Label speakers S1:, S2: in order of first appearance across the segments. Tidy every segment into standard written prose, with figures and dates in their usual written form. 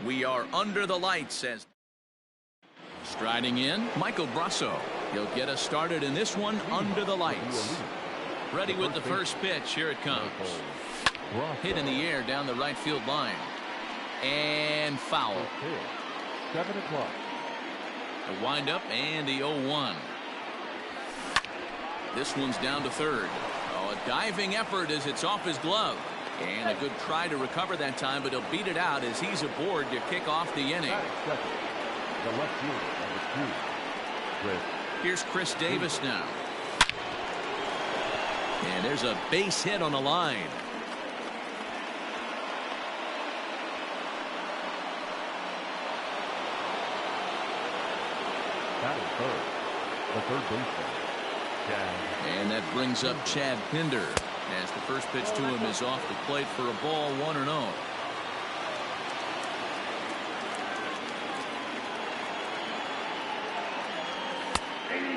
S1: We are under the lights as striding in, Michael Brasso. He'll get us started in this one under the lights. Ready with the first pitch. Here it comes. Hit in the air down the right field line. And foul.
S2: 7 o'clock.
S1: The windup and the 0-1. This one's down to third. Oh, a diving effort as it's off his glove. And a good try to recover that time, but he'll beat it out as he's aboard to kick off the inning.
S2: The left fielder, number 2, Chris.
S1: Here's Chris Davis now. And there's a base hit on the line.
S2: Batting third, the third baseman, Chad.
S1: And that brings up Chad Pinder as the first pitch to him is off the plate for a ball, 1-0.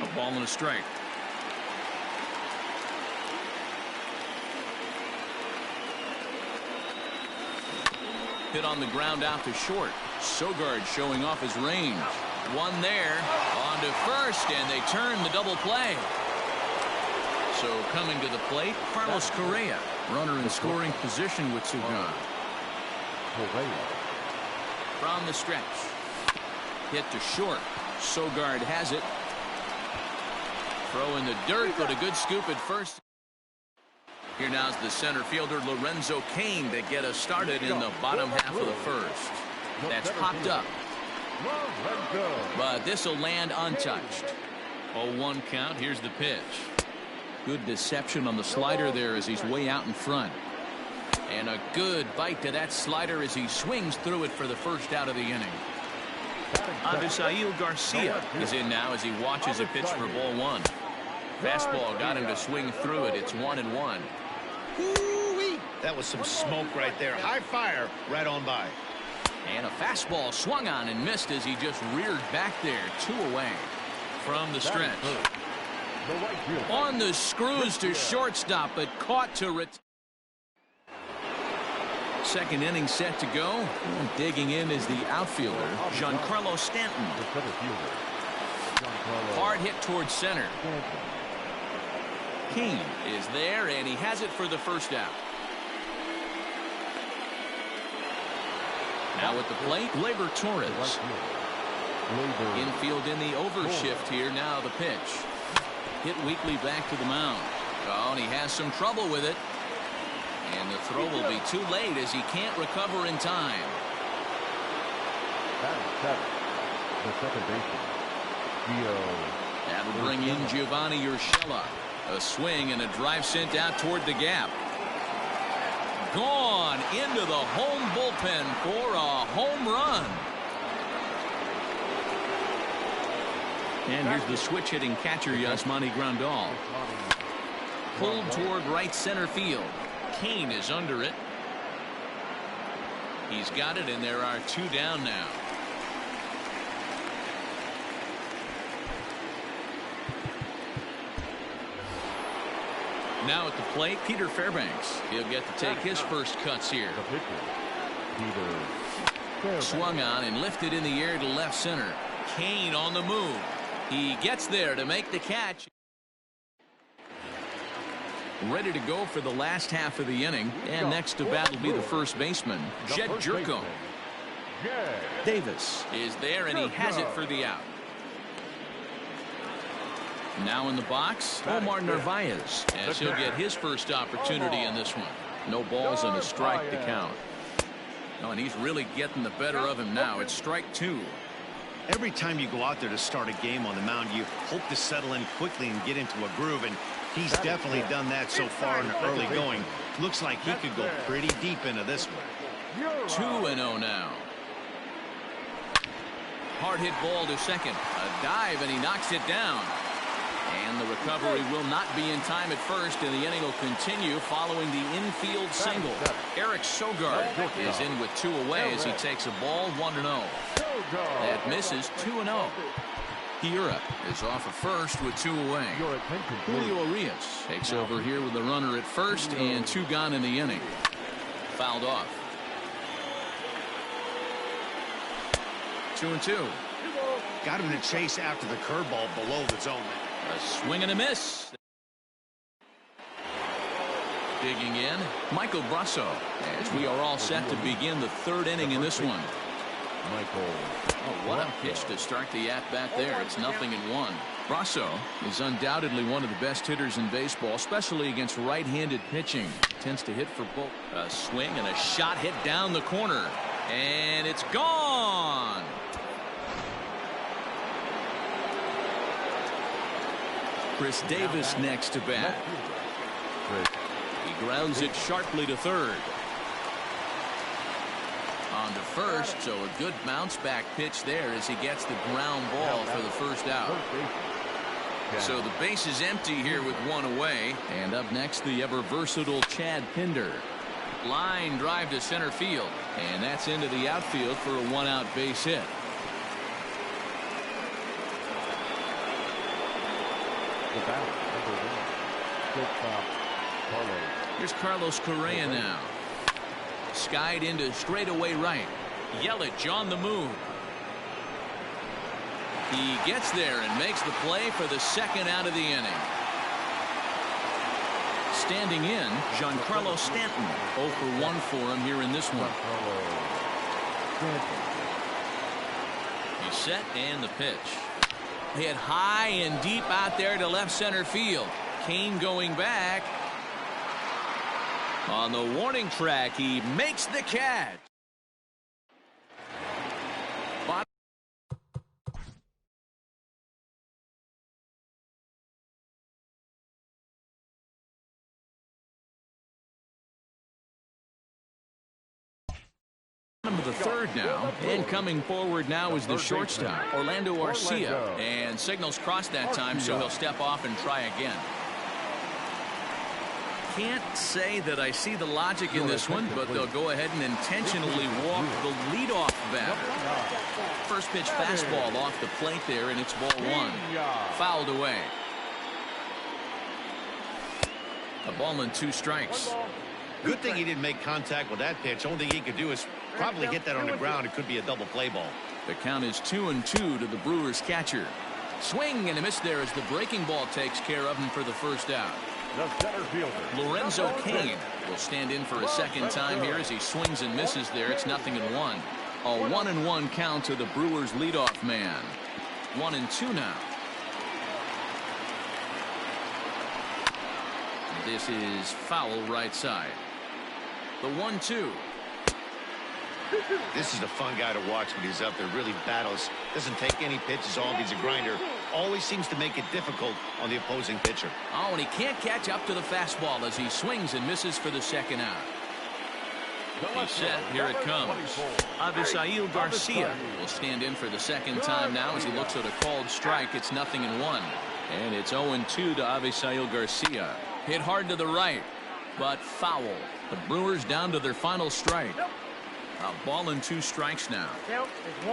S1: A ball and a strike. Hit on the ground out to short. Sogard showing off his range. One there, on to first, and they turn the double play. So coming to the plate, Carlos Correa, runner in scoring position with two gone. From the stretch. Hit to short. Sogard has it. Throw in the dirt, but a good scoop at first. Here now's the center fielder Lorenzo Cain to get us started in the bottom half of the first. That's popped up. But this will land untouched. 0-1 count. Here's the pitch. Good deception on the slider there as he's way out in front. And a good bite to that slider as he swings through it for the first out of the inning. Avisail Garcia is in now as he watches a pitch for ball one. Fastball got him to swing through it. It's 1-1.
S3: That was some smoke right there. High fire right on by.
S1: And a fastball swung on and missed as he just reared back there. 2 away from the stretch. On the screws to shortstop, but caught to return. Second inning set to go. And digging in is the outfielder, Giancarlo Stanton. Hard hit towards center. Cain is there, and he has it for the first out. Now at the plate, Gleyber Torres. Infield in the overshift here. Now the pitch. Hit weakly back to the mound. Oh, and he has some trouble with it. And the throw will be too late as he can't recover in time.
S2: The second baseman,
S1: That'll bring in Giovanni Urshela. A swing and a drive sent out toward the gap. Gone into the home bullpen for a home run. And here's the switch hitting catcher Yasmani Grandal. Pulled toward right center field. Cain is under it. He's got it, and there are 2 down now. Now at the plate, Peter Fairbanks. He'll get to take his first cuts here. Swung on and lifted in the air to left center. Cain on the move. He gets there to make the catch. Ready to go for the last half of the inning. And next to bat will be the first baseman, Jed Jerko. Davis is there, and he has it for the out. Now in the box, Omar Narvaez, as he'll get his first opportunity in this one. No balls and a strike to count. Oh, and he's really getting the better of him now. It's strike 2.
S3: Every time you go out there to start a game on the mound, you hope to settle in quickly and get into a groove, and he's definitely done that so far in the early going. Looks like he could go pretty deep into this one.
S1: 2-0 now. Hard hit ball to second. A dive, and he knocks it down. And the recovery will not be in time at first, and the inning will continue following the infield single. Eric Sogard is in with 2 away as he takes a ball, 1-0. That misses, 2-0. Hiura is off at first with 2 away. Julio Urias takes over here with the runner at first and 2 gone in the inning. Fouled off. 2-2.
S3: Got him to chase after the curveball below the zone.
S1: A swing and a miss. Digging in, Michael Brasso, as we are all set to begin the third inning in this one. Oh, what a pitch to start the at-bat there. It's 0-1. Brasso is undoubtedly one of the best hitters in baseball, especially against right-handed pitching. Tends to hit for both. A swing and a shot hit down the corner. And it's gone. Chris Davis next to bat. He grounds it sharply to third. On to first, so a good bounce back pitch there as he gets the ground ball for the first out. So the base is empty here with one away. And up next, the ever versatile Chad Pinder. Line drive to center field, and that's into the outfield for a one-out base hit. Here's Carlos Correa now. Skied into straightaway right. Yelich on the move. He gets there and makes the play for the second out of the inning. Standing in, Giancarlo Stanton. 0 for 1 for him here in this one. He's set and the pitch. Hit high and deep out there to left center field. Kane going back. On the warning track, he makes the catch. Bottom of the third now, and coming forward now is the shortstop, Orlando Arcia, and signals crossed that time, so he'll step off and try again. Can't say that I see the logic in this one, but they'll go ahead and intentionally walk the leadoff batter. First pitch fastball off the plate there, and it's ball one. Fouled away. A ball and 2 strikes.
S3: Good thing he didn't make contact with that pitch. Only thing he could do is probably hit that on the ground. It could be a double play ball.
S1: The count is 2-2 to the Brewers catcher. Swing and a miss there as the breaking ball takes care of him for the first out.
S2: The center fielder,
S1: Lorenzo Cain will stand in for a second time here as he swings and misses there. It's 0-1. A 1-1 count to the Brewers leadoff man. 1-2 now. This is foul right side. The 1-2.
S3: This is a fun guy to watch when he's up there. Really battles. Doesn't take any pitches off. He's a grinder. Always seems to make it difficult on the opposing pitcher.
S1: Oh, and he can't catch up to the fastball as he swings and misses for the second out. He's set. Here it comes. Avisail Garcia will stand in for the second time now as he looks at a called strike. It's 0-1. And it's 0-2 to Avisail Garcia. Hit hard to the right, but foul. The Brewers down to their final strike. A ball and 2 strikes now.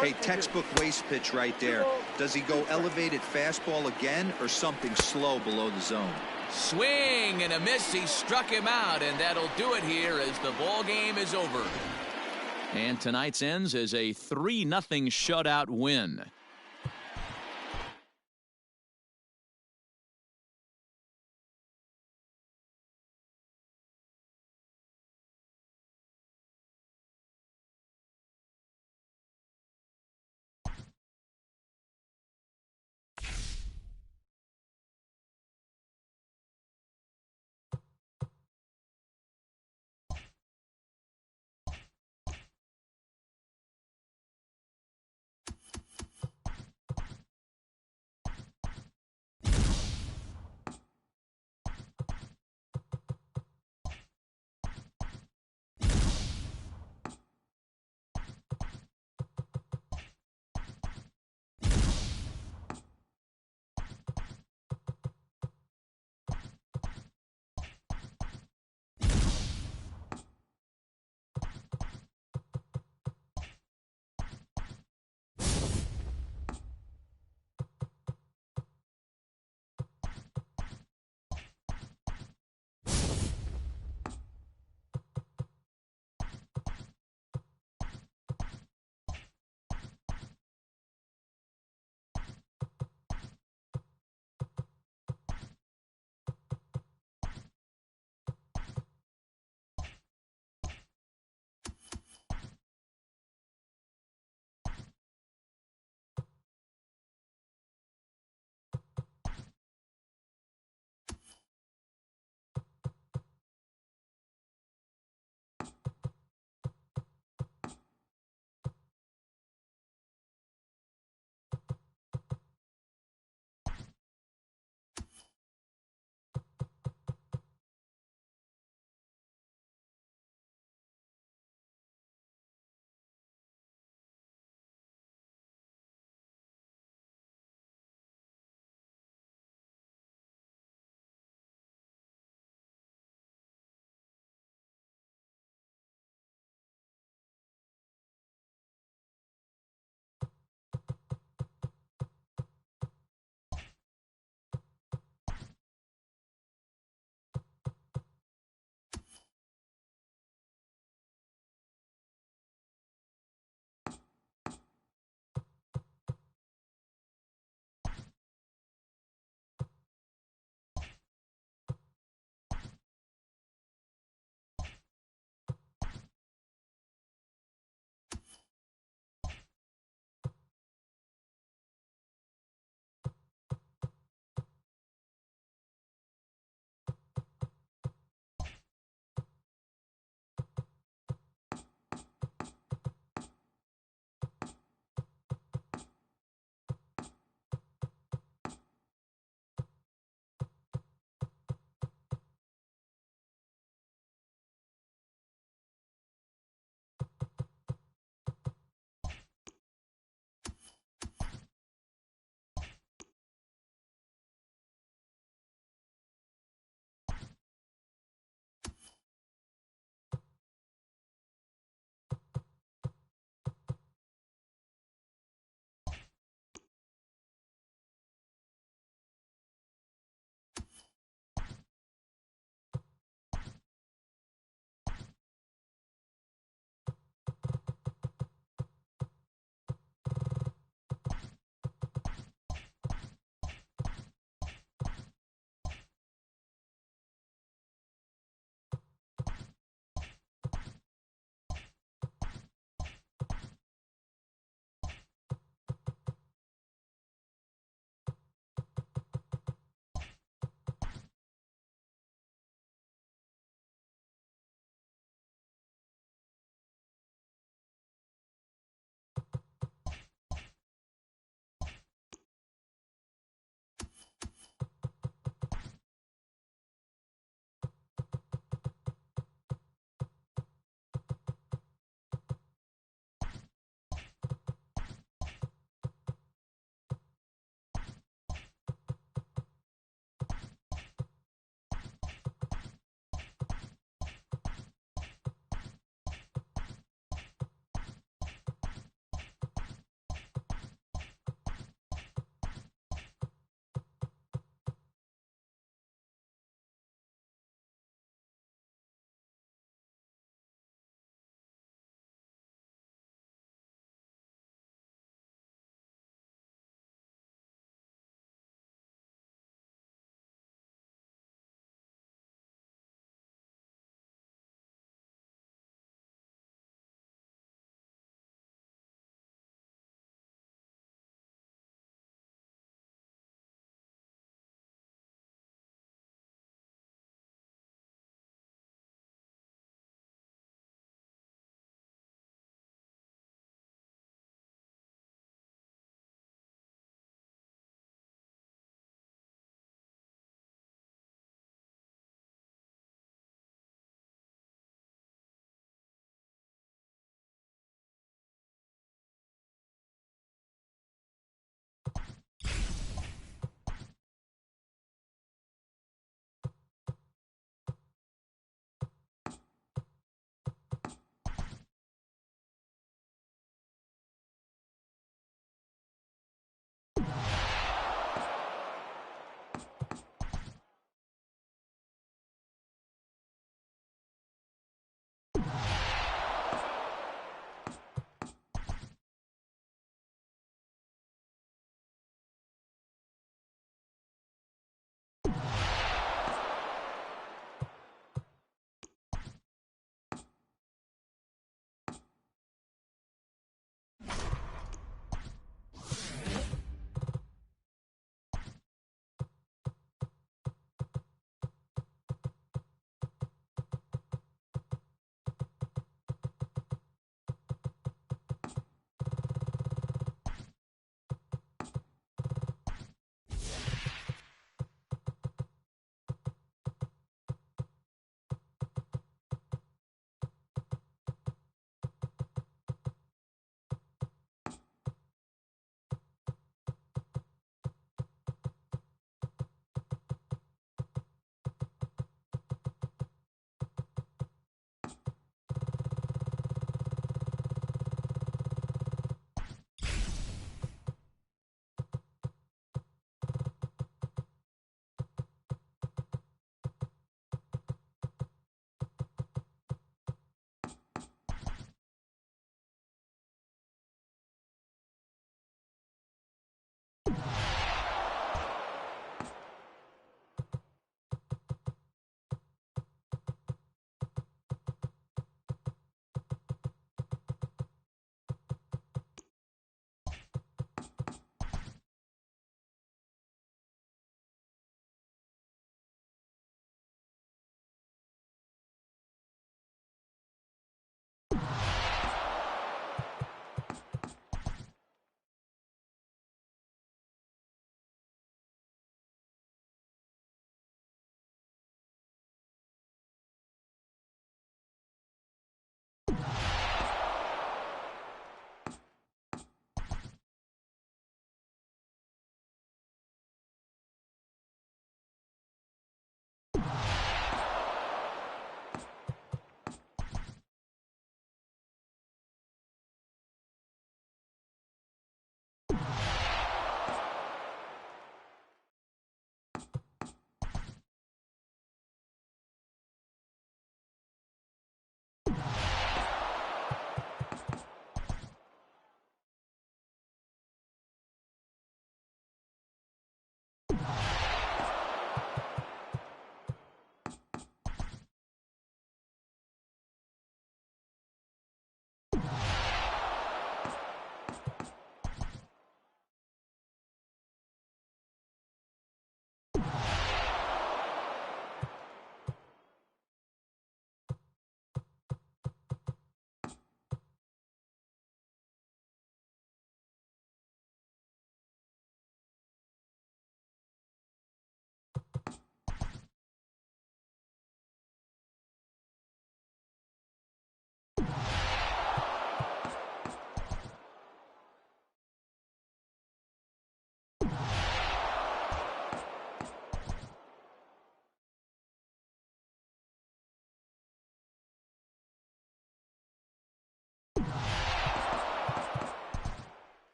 S4: Hey, textbook waste pitch right there. Does he go elevated fastball again or something slow below the zone?
S1: Swing and a miss. He struck him out, and that'll do it here as the ball game is over. And tonight's ends as a 3-0 shutout win.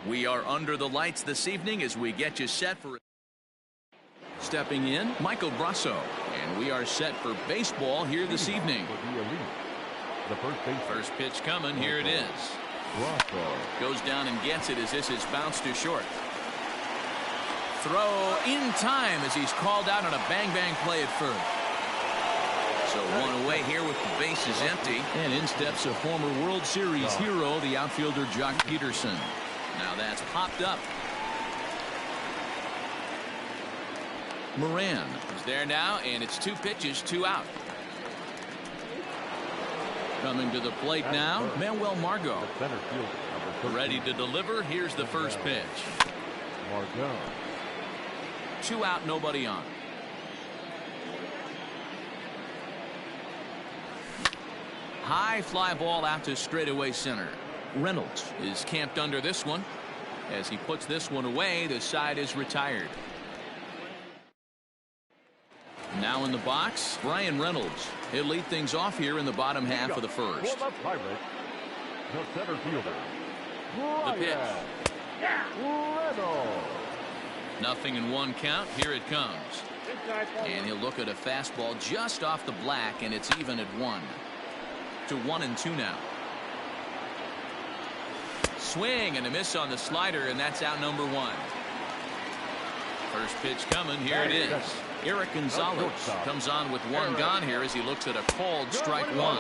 S1: We are under the lights this evening as we get you set for stepping in, Michael Brasso. And we are set for baseball here this evening.
S2: The
S1: first pitch coming. Here it is. Goes down and gets it as this is bounced to short. Throw in time as he's called out on a bang-bang play at first. So one away here with the bases empty. And in steps a former World Series hero, the outfielder Jock Peterson. Now that's popped up. Moran is there now, and it's 2 pitches, 2 out. Coming to the plate now, Manuel Margot. Ready to deliver. Here's the first pitch. 2 out, nobody on. High fly ball out to straightaway center. Reynolds is camped under this one. As he puts this one away, the side is retired. Now in the box, Brian Reynolds. He'll lead things off here in the bottom half of the first. The pitch. Nothing in 1 count. Here it comes. And he'll look at a fastball just off the black, and it's even at 1. To 1-2 now. Swing and a miss on the slider, and that's out number 1. First pitch coming. Here it is. Eric Gonzalez comes on with 1 gone here as he looks at a called strike 1.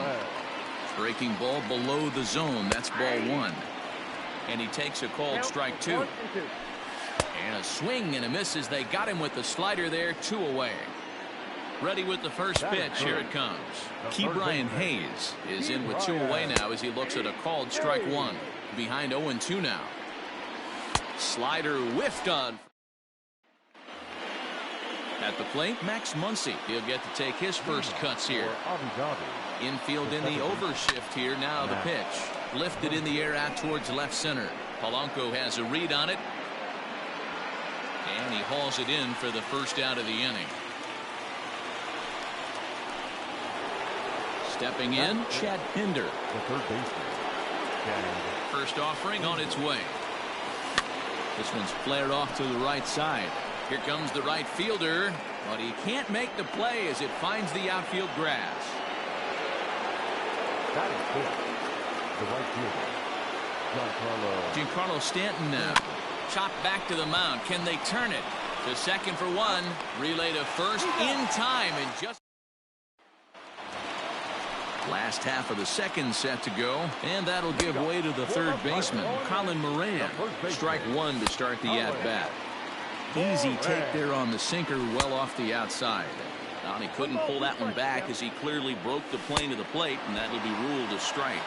S1: Breaking ball below the zone. That's ball 1. And he takes a called strike 2. And a swing and a miss as they got him with the slider there. 2 away. Ready with the first pitch. Here it comes. Ke'Bryan Hayes is in with 2 away now as he looks at a called strike 1. Behind 0-2 now. Slider whiffed on. At the plate, Max Muncy. He'll get to take his first cuts here. Infield in the overshift here. Now the pitch. Lifted in the air out towards left center. Polanco has a read on it. And he hauls it in for the first out of the inning. Stepping in, Chad Pinder.
S2: The third baseman.
S1: First offering on its way. This one's flared off to the right side. Here comes the right fielder, but he can't make the play as it finds the outfield grass.
S2: That is good. The right fielder,
S1: Giancarlo Stanton now. Chopped back to the mound. Can they turn it? To second for 1. Relay to first in time and just. Last half of the second set to go, and that'll give way to the third baseman, Colin Moran. Strike 1 to start the at-bat. Easy take there on the sinker, well off the outside. And he couldn't pull that one back as he clearly broke the plane of the plate, and that'll be ruled a strike.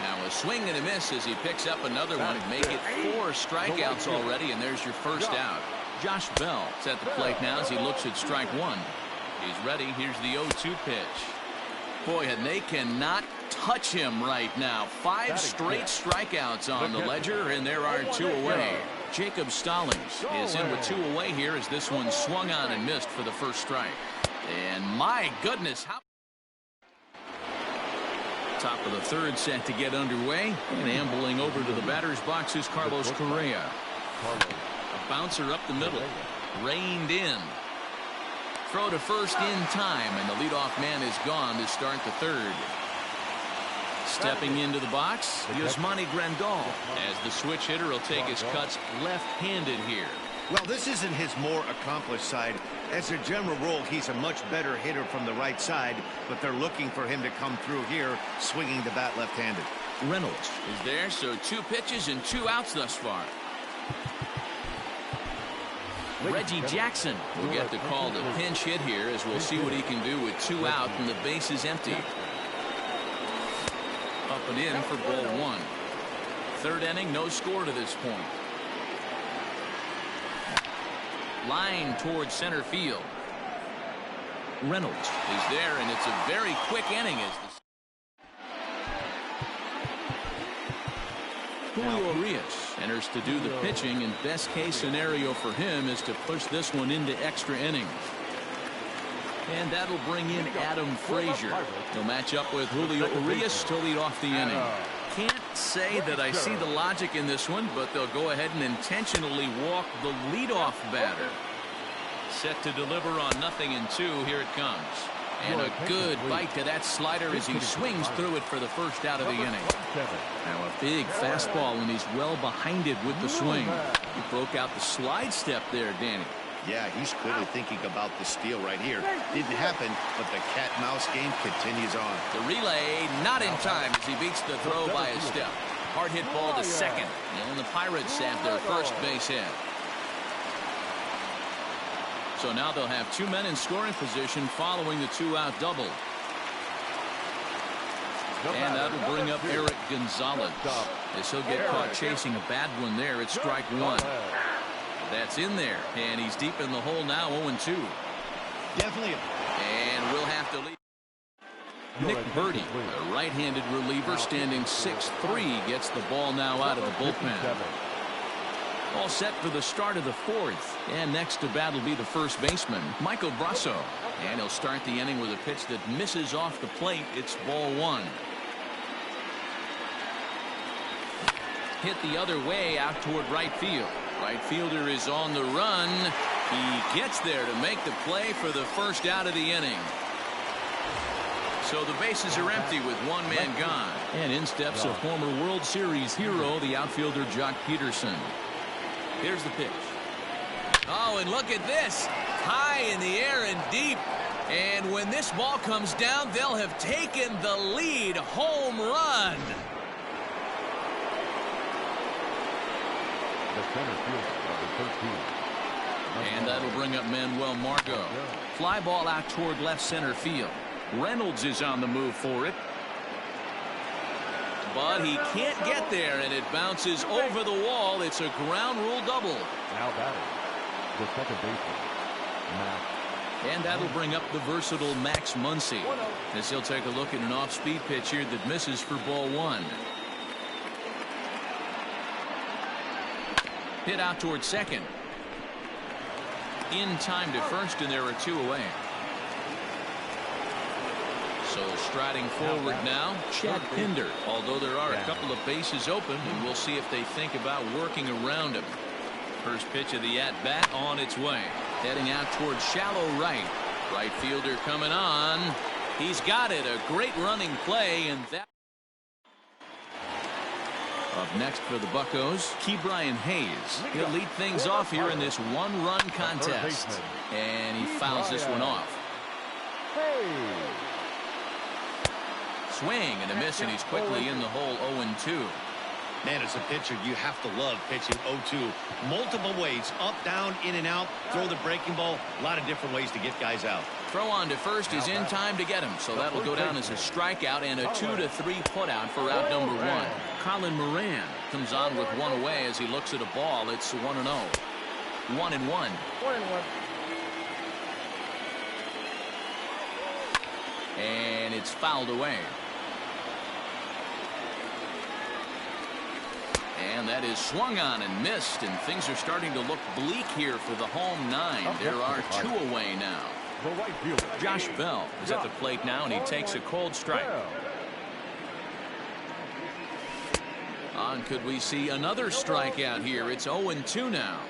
S1: Now a swing and a miss as he picks up another one. Make it 4 strikeouts already, and there's your first out. Josh Bell is at the plate now as he looks at strike 1. He's ready. Here's the 0-2 pitch. Boy, and they cannot touch him right now. 5 straight strikeouts on the ledger, and there are 2 away. Jacob Stallings is in with 2 away here as this one swung on and missed for the first strike. And my goodness, how top of the third set to get underway, and ambling over to the batter's box is Carlos Correa. A bouncer up the middle, reined in. Throw to first in time, and the leadoff man is gone to start the third. Stepping into the box, Yasmani Grandal, as the switch hitter will take his cuts left-handed here.
S3: Well, this isn't his more accomplished side. As a general rule, he's a much better hitter from the right side, but they're looking for him to come through here, swinging the bat left-handed.
S1: Reynolds is there, so 2 pitches and 2 outs thus far. Reggie Jackson will get the call to pinch hit here as we'll see what he can do with 2 out and the base is empty. Up and in for ball 1. Third inning, no score to this point. Line towards center field. Reynolds is there, and it's a very quick inning as the Julio Urias enters to do the pitching, and best case scenario for him is to push this one into extra innings. And that'll bring in Adam Frazier. He'll match up with Julio Urias to lead off the inning. can't say that I see the logic in this one, but they'll go ahead and intentionally walk the leadoff batter. Set to deliver on 0-2. Here it comes. And a good bite to that slider as he swings through it for the first out of the inning. Now a big fastball, and he's well behind it with the swing. He broke out the slide step there, Danny.
S3: Yeah, he's clearly thinking about the steal right here. Didn't happen, but the cat-mouse game continues on.
S1: The relay not in time as he beats the throw by a step. Hard hit ball to second. And the Pirates have their first base hit. So now they'll have 2 men in scoring position following the 2-out double. And that'll bring up Eric Gonzalez as he'll get caught chasing a bad one there at strike one. That's in there, and he's deep in the hole now, 0-2.
S3: Definitely.
S1: And we'll have to leave. Nick Burdi, a right-handed reliever standing 6'3", gets the ball now out of the bullpen. All set for the start of the fourth. And next to bat will be the first baseman, Michael Brasso. And he'll start the inning with a pitch that misses off the plate. It's ball one. Hit the other way out toward right field. Right fielder is on the run. He gets there to make the play for the first out of the inning. So the bases are empty with one man gone. And in steps a former World Series hero, the outfielder Jock Peterson. Here's the pitch. Oh, and look at this. High in the air and deep. And when this ball comes down, they'll have taken the lead. Home run.
S2: The center fielder, number 13.
S1: And that'll bring up Manuel Margot. Fly ball out toward left center field. Reynolds is on the move for it. But he can't get there, and it bounces over the wall. It's a ground rule double.
S2: Now batting, the second baseman, Max.
S1: And that'll bring up the versatile Max Muncy as he'll take a look at an off-speed pitch here that misses for ball one. Hit out toward second. In time to first, and there are 2 away. So striding forward now, Chad Pinder. Although there are a couple of bases open, and we'll see if they think about working around him. First pitch of the at-bat on its way. Heading out towards shallow right. Right fielder coming on. He's got it. A great running play, and that. Up next for the Buccos, Ke'Bryan Hayes. He'll lead things off here in this one-run contest. And he fouls this one off. Swing and a miss, and he's quickly in the hole. 0-2.
S3: Man, as a pitcher, you have to love pitching 0-2. Multiple ways, up, down, in and out, throw the breaking ball. A lot of different ways to get guys out.
S1: Throw on to first is in time to get him, so that'll go down as a strikeout and a 2-3 putout for out number 1. Colin Moran comes on with one away as he looks at a ball. It's 1-0. 1-1. And it's fouled away. And that is swung on and missed, and things are starting to look bleak here for the home 9. There are 2 away now. Josh Bell is at the plate now, and he takes a cold strike. Could we see another strikeout here? It's 0-2 now.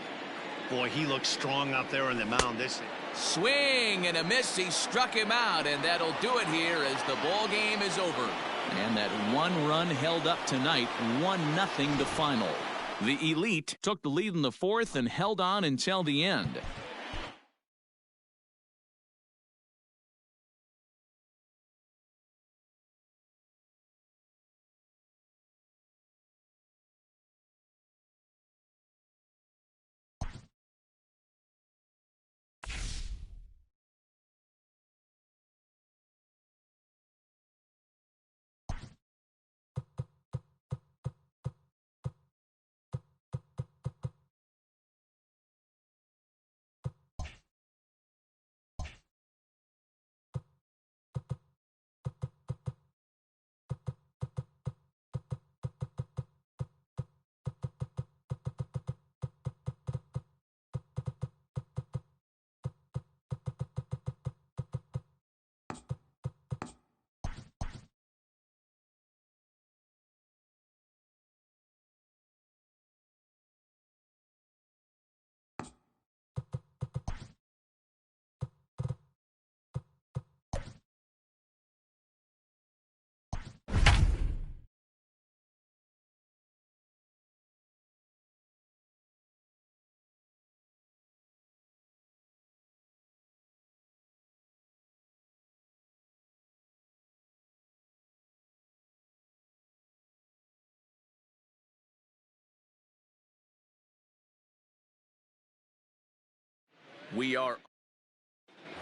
S3: Boy, he looks strong out there on the mound. This
S1: swing and a miss. He struck him out, and that'll do it here as the ball game is over. And that one run held up tonight, 1-0 the final. The Elite took the lead in the fourth and held on until the end. We are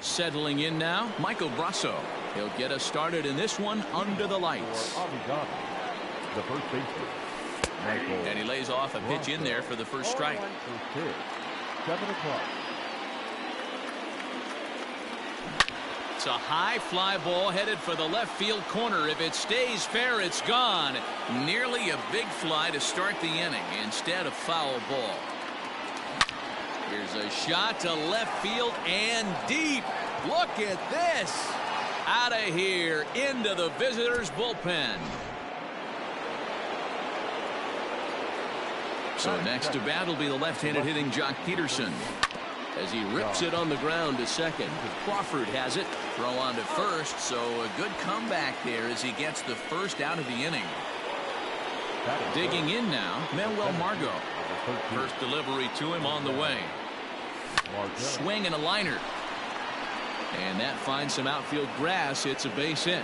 S1: settling in now. Michael Brasso. He'll get us started in this one under the lights.
S2: The first baseman.
S1: And he lays off a pitch in there for the first strike.
S2: 7 o'clock.
S1: It's a high fly ball headed for the left field corner. If it stays fair, it's gone. Nearly a big fly to start the inning instead of foul ball. Here's a shot to left field and deep. Look at this. Out of here into the visitors' bullpen. So next to bat will be the left-handed hitting Jock Peterson. As he rips it on the ground to second. Crawford has it. Throw on to first. So a good comeback there as he gets the first out of the inning. Digging in now, Manuel Margot. First delivery to him on the way. Swing and a liner. And that finds some outfield grass. It's a base hit.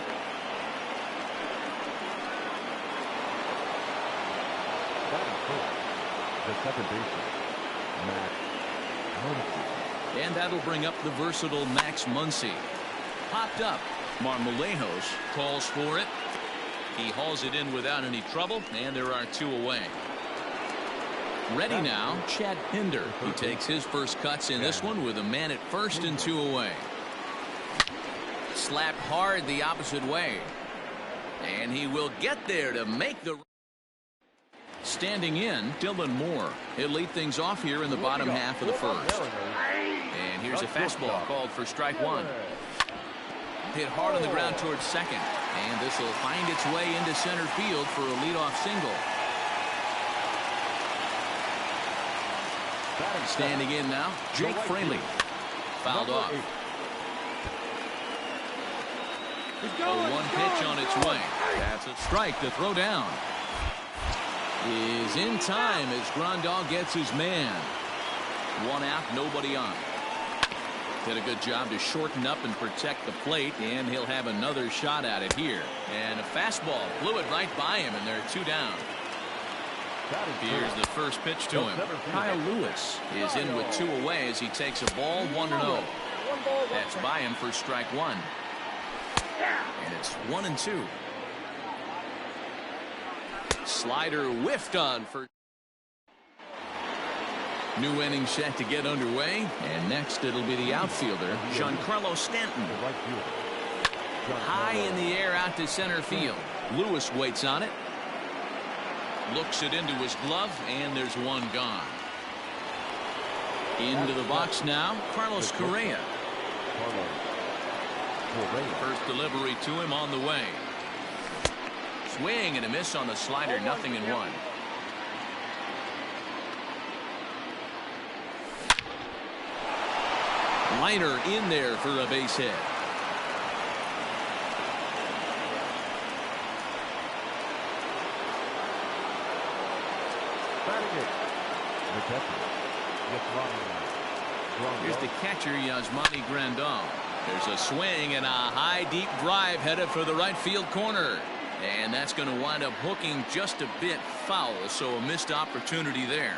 S2: The second baseman, Max Muncy.
S1: And that'll bring up the versatile Max Muncy. Popped up. Marmolejos calls for it. He hauls it in without any trouble, and there are 2 away. Ready now, Chad Pinder. He takes his first cuts in this one with a man at first and 2 away. Slapped hard the opposite way. And he will get there to make the... Standing in, Dylan Moore. He'll lead things off here in the bottom half of the first. And here's a fastball called for strike 1. Hit hard on the ground towards second. And this will find its way into center field for a leadoff single. Standing in now, Jake Fraley. Fouled off. 0-1 pitch on its way. That's a strike to throw down. Is in time as Grandal gets his man. 1 out, nobody on. Did a good job to shorten up and protect the plate, and he'll have another shot at it here. And a fastball blew it right by him, and there are 2 down. Here's the first pitch to him. Kyle Lewis is in with 2 away as he takes a ball 1-0. That's by him for strike 1. And it's 1-2. Slider whiffed on for. New inning set to get underway. And next it'll be the outfielder, Giancarlo Stanton. High in the air out to center field. Lewis waits on it. Looks it into his glove, and there's 1 gone. Into the box now, Carlos Correa. First delivery to him on the way. Swing and a miss on the slider, 0-1. Liner in there for a base hit. Here's the catcher, Yasmani Grandal. There's a swing and a high deep drive headed for the right field corner. And that's going to wind up hooking just a bit foul, so a missed opportunity there.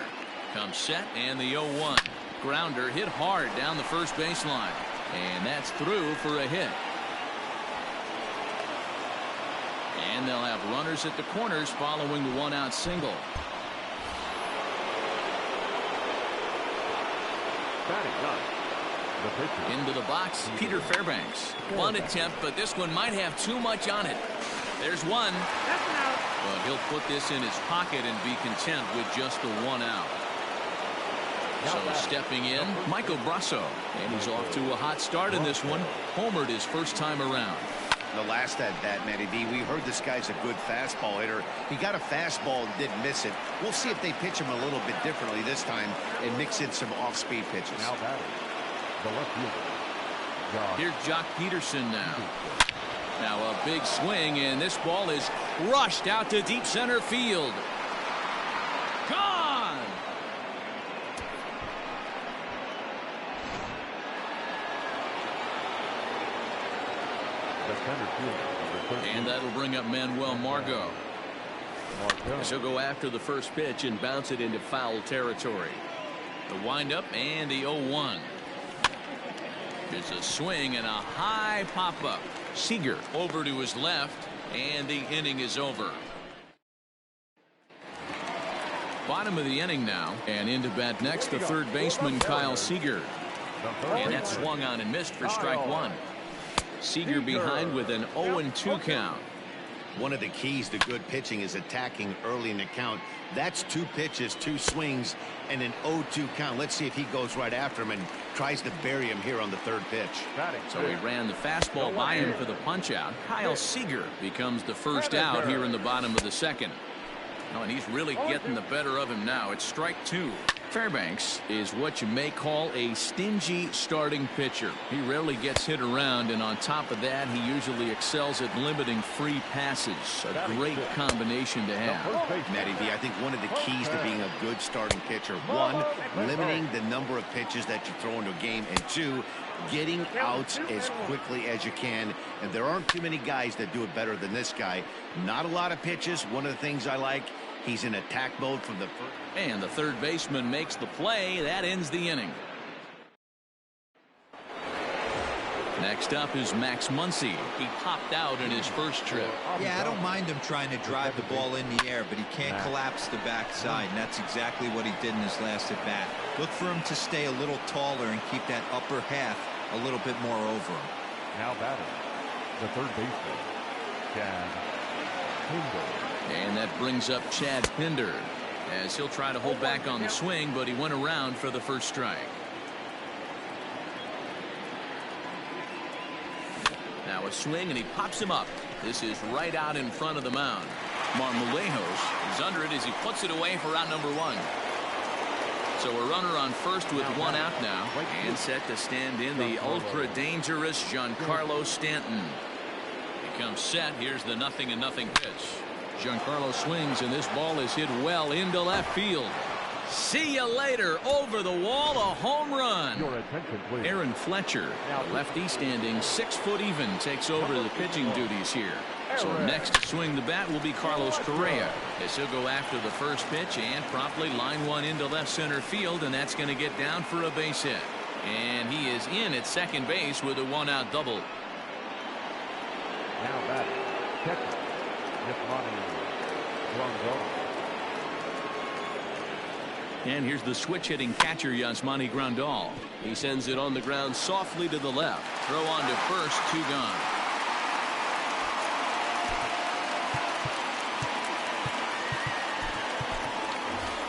S1: Comes set and the 0-1. Grounder hit hard down the first baseline. And that's through for a hit. And they'll have runners at the corners following the 1-out single. Into the box, Peter Fairbanks. One attempt, but this one might have too much on it. There's 1. But he'll put this in his pocket and be content with just the 1 out. So stepping in, Michael Brasso. And he's off to a hot start in this one. Homered his first time around.
S3: The last at bat, Matty B, we heard this guy's a good fastball hitter. He got a fastball and didn't miss it. We'll see if they pitch him a little bit differently this time and mix in some off-speed pitches.
S2: Now batting, the left fielder,
S1: Here's Jock Peterson now. Now a big swing, and this ball is rushed out to deep center field. Gone! And that'll bring up Manuel Margot. He'll go after the first pitch and bounce it into foul territory. The windup and the 0-1. It's a swing and a high pop-up. Seager over to his left, and the inning is over. Bottom of the inning now, and into bat next, the third baseman Kyle Seager. And that swung on and missed for strike one. Seager behind with an 0-2 count.
S3: One of the keys to good pitching is attacking early in the count. That's 2 pitches, 2 swings, and an 0-2 count. Let's see if he goes right after him and tries to bury him here on the third pitch.
S1: So he ran the fastball by him for the punch out. Kyle Seager becomes the first out here in the bottom of the second. Oh, and he's really getting the better of him now. It's strike 2. Fairbanks is what you may call a stingy starting pitcher. He rarely gets hit around, and on top of that, he usually excels at limiting free passes. A great combination to have.
S3: Matty V, I think one of the keys to being a good starting pitcher, 1, limiting the number of pitches that you throw into a game, and 2, getting outs as quickly as you can. And there aren't too many guys that do it better than this guy. Not a lot of pitches. One of the things I like, he's in attack mode from the first.
S1: And the third baseman makes the play. That ends the inning. Next up is Max Muncy. He popped out in his first trip.
S4: Yeah, I don't mind him trying to drive the ball in the air, but he can't collapse the backside, and that's exactly what he did in his last at bat. Look for him to stay a little taller and keep that upper half a little bit more over him.
S2: Now batting, the third baseman, Chad Pinder.
S1: And that brings up Chad Pinder, as he'll try to hold back on the swing, but he went around for the first strike. Now a swing, and he pops him up. This is right out in front of the mound. Marmolejos is under it as he puts it away for out number 1. So a runner on first with 1 out now, and set to stand in the ultra dangerous Giancarlo Stanton. He comes set. Here's the 0-0 pitch. Giancarlo swings, and this ball is hit well into left field. See you later. Over the wall, a home run.
S2: Your attention, please.
S1: Aaron Fletcher, the lefty standing 6 foot even, takes over the pitching duties here. So next to swing the bat will be Carlos Correa, as he'll go after the first pitch and promptly line one into left center field, and that's going to get down for a base hit. And he is in at second base with a 1-out double.
S2: Now batting, catcher, Yasmani Grandal.
S1: And here's the switch hitting catcher, Yasmani Grandal. He sends it on the ground softly to the left. Throw on to first, 2 gone.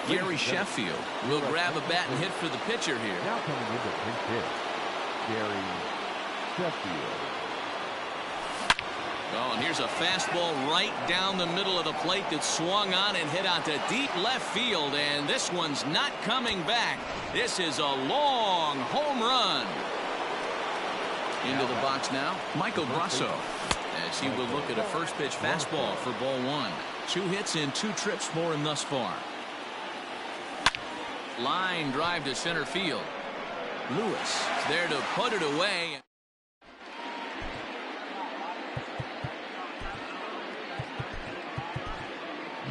S1: Gary Sheffield will grab a bat and hit for the pitcher here.
S2: Now coming in the pinch hit, Gary Sheffield.
S1: Oh, and here's a fastball right down the middle of the plate that swung on and hit out to deep left field, and this one's not coming back. This is a long home run. Into the box now, Michael Brasso, as he will look at a first pitch fastball for ball 1. 2 hits in 2 trips for him thus far. Line drive to center field. Lewis there to put it away.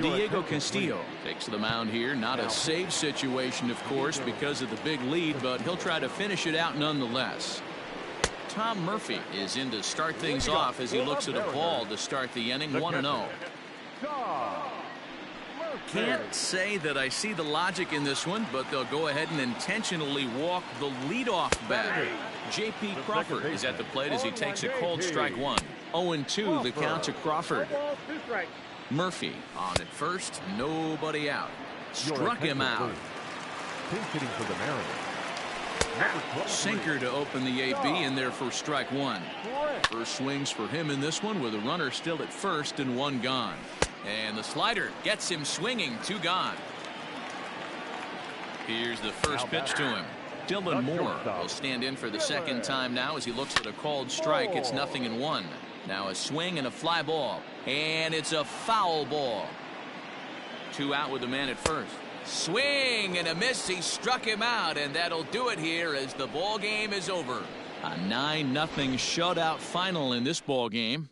S1: Diego Castillo takes the mound here. Not a save situation, of course, because of the big lead, but he'll try to finish it out nonetheless. Tom Murphy is in to start things off as he looks at a ball to start the inning. 1-0. Can't say that I see the logic in this one, but they'll go ahead and intentionally walk the leadoff batter. J.P. Crawford is at the plate as he takes a cold strike 1. 0-2 the count to Crawford. Murphy on at first, nobody out. Struck him out.
S2: Pinch hitting for the Mariners.
S1: Sinker to open the AB in there for strike 1. First swings for him in this one with a runner still at first and 1 gone. And the slider gets him swinging, 2 gone. Here's the first pitch to him. Dylan Moore will stand in for the second time now as he looks at a called strike. It's 0-1. Now a swing and a fly ball. And it's a foul ball. 2 out with the man at first. Swing and a miss. He struck him out, and that'll do it here as the ball game is over. A 9-0 shutout final in this ball game.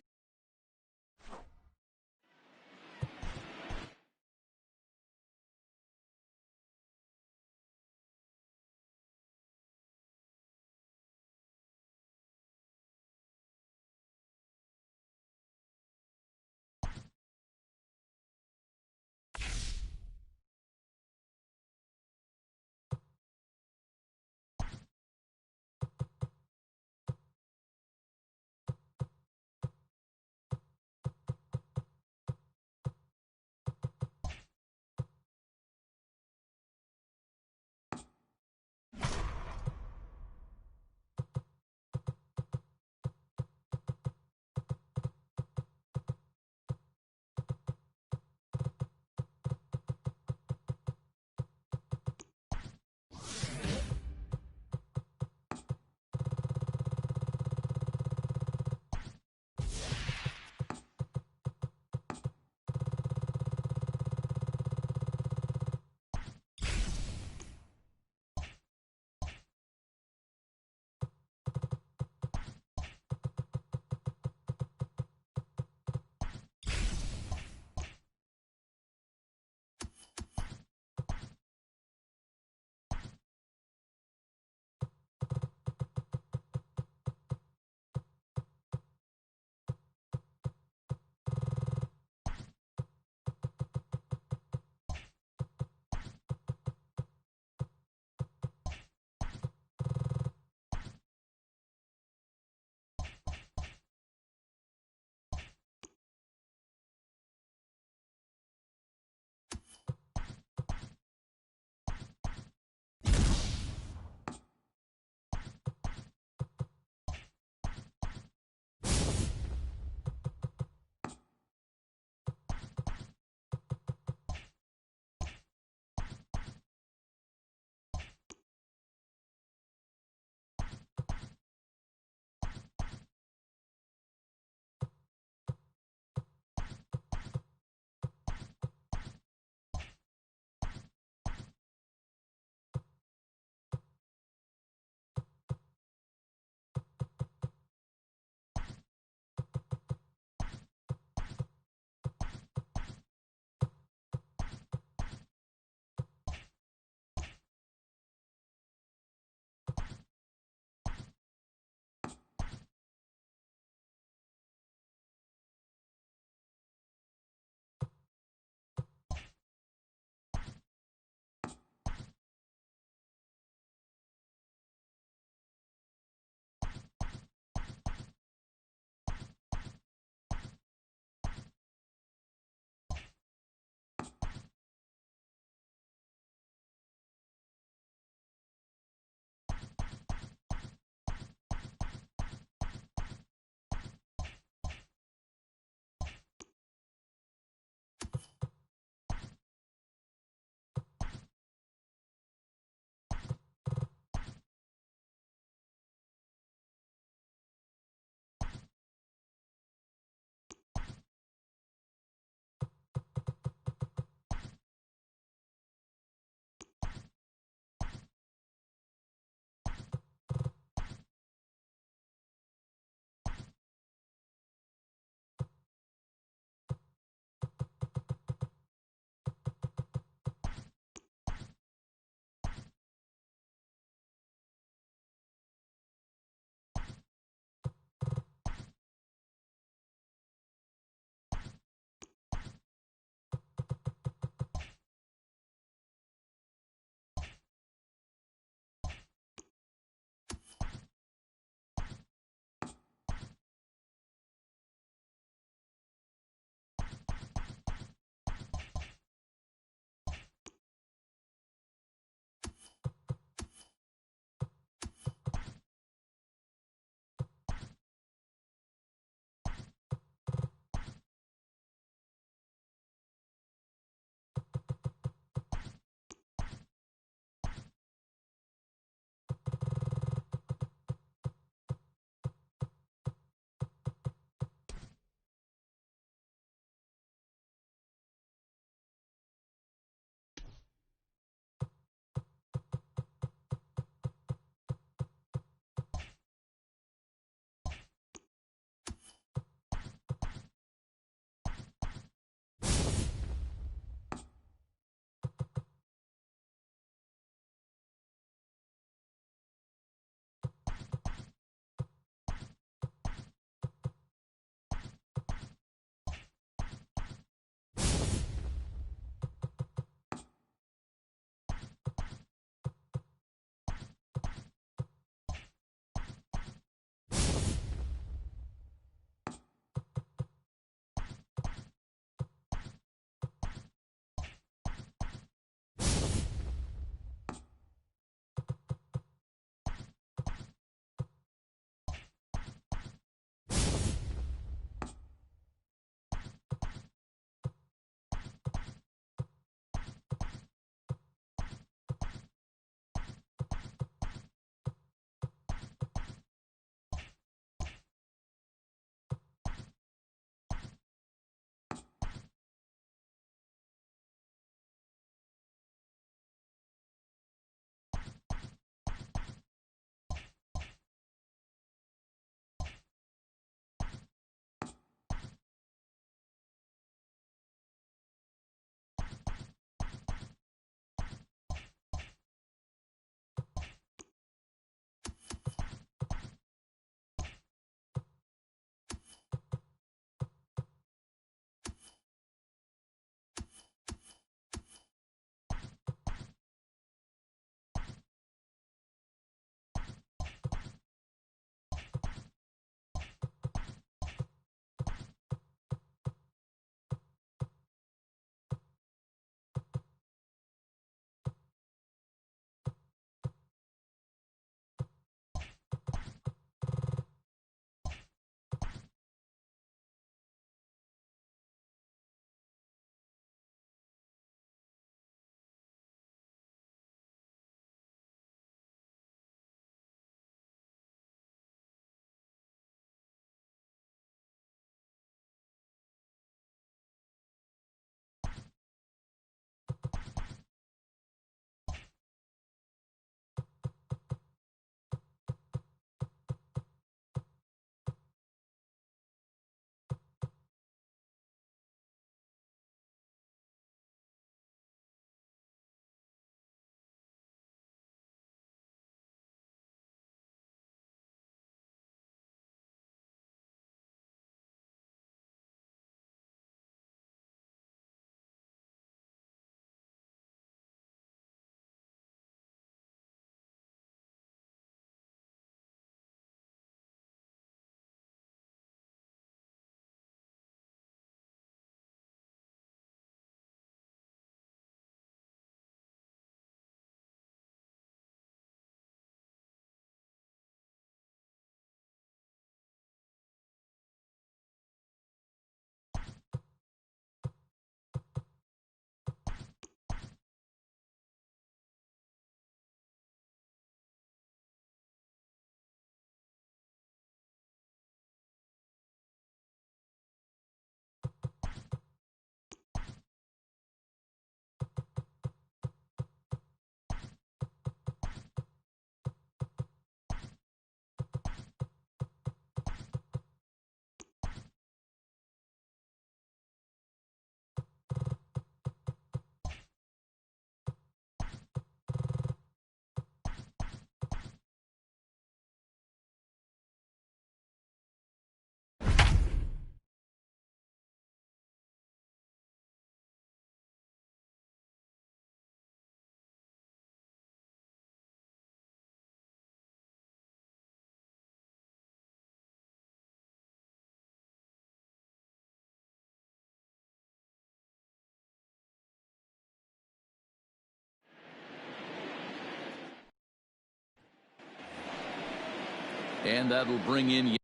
S1: And that'll bring in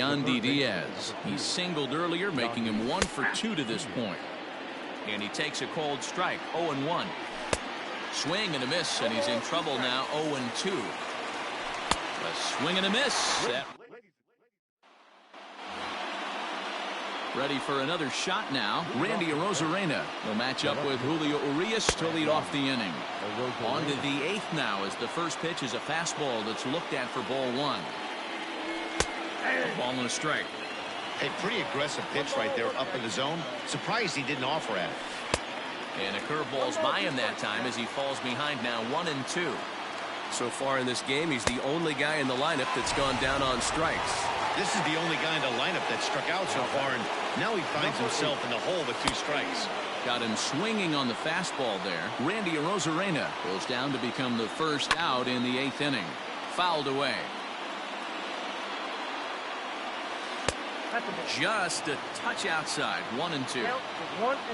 S1: Yandy Diaz. He singled earlier, making him 1 for 2 to this point. And he takes a cold strike, 0-1. Swing and a miss, and he's in trouble now, 0-2. A swing and a miss. Ready for another shot now. Randy Arozarena will match up with Julio Urias to lead off the inning. On to the 8th now as the first pitch is a fastball that's looked at for ball 1. A ball and a strike.
S3: A pretty aggressive pitch right there up in the zone. Surprised he didn't offer at it.
S1: And a curveball's by him that time as he falls behind now 1-2.
S5: So far in this game, he's the only guy in the lineup that's gone down on strikes.
S3: This is the only guy in the lineup that struck out so far, and now he finds himself in the hole with 2 strikes.
S1: Got him swinging on the fastball there. Randy Arozarena goes down to become the first out in the 8th inning. Fouled away. Just a touch outside, 1-2.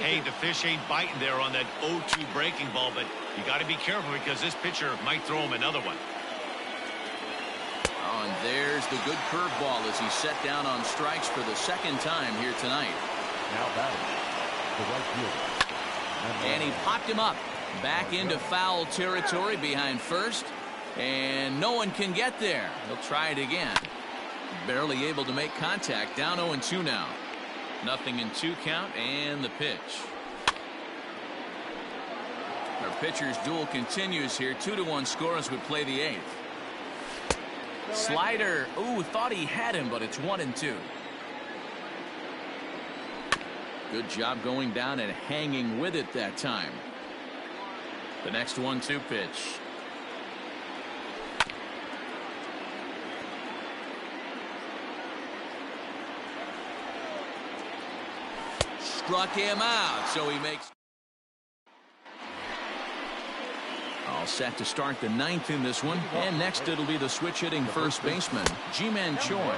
S3: Hey, the fish ain't biting there on that 0-2 breaking ball, but you got to be careful because this pitcher might throw him another one.
S1: Oh, and there's the good curveball as he's set down on strikes for the 2nd time here tonight.
S2: Now batting, the right fielder.
S1: And he popped him up back into foul territory behind first, and no one can get there. He'll try it again. Barely able to make contact. Down 0-2 now. 0-2 count and the pitch. Our pitcher's duel continues here. 2-1 score as we play the 8th. Slider. Ooh, thought he had him, but it's 1-2. Good job going down and hanging with it that time. The next 1-2 pitch. Struck him out, so he makes. All set to start the 9th in this one, and next it'll be the switch hitting first baseman, Ji-Man Choi.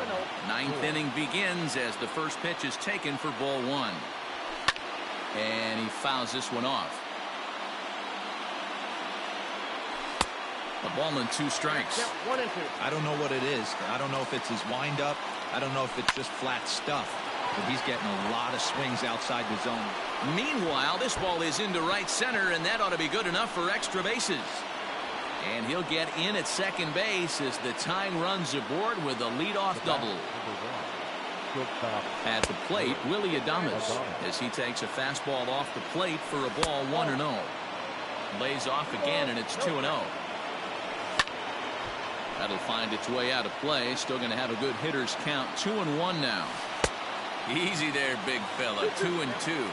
S1: 9th inning begins as the first pitch is taken for ball 1. And he fouls this one off. A ball and 2 strikes.
S4: I don't know what it is. I don't know if it's his windup. I don't know if it's just flat stuff. But he's getting a lot of swings outside the zone.
S1: Meanwhile, this ball is into right center, and that ought to be good enough for extra bases. And he'll get in at second base as the tying runs aboard with a leadoff double. At the plate, Willy Adames as he takes a fastball off the plate for a ball 1-0. Lays off again, and it's 2-0. That'll find its way out of play. Still going to have a good hitter's count. 2-1 now. Easy there, big fella. 2-2.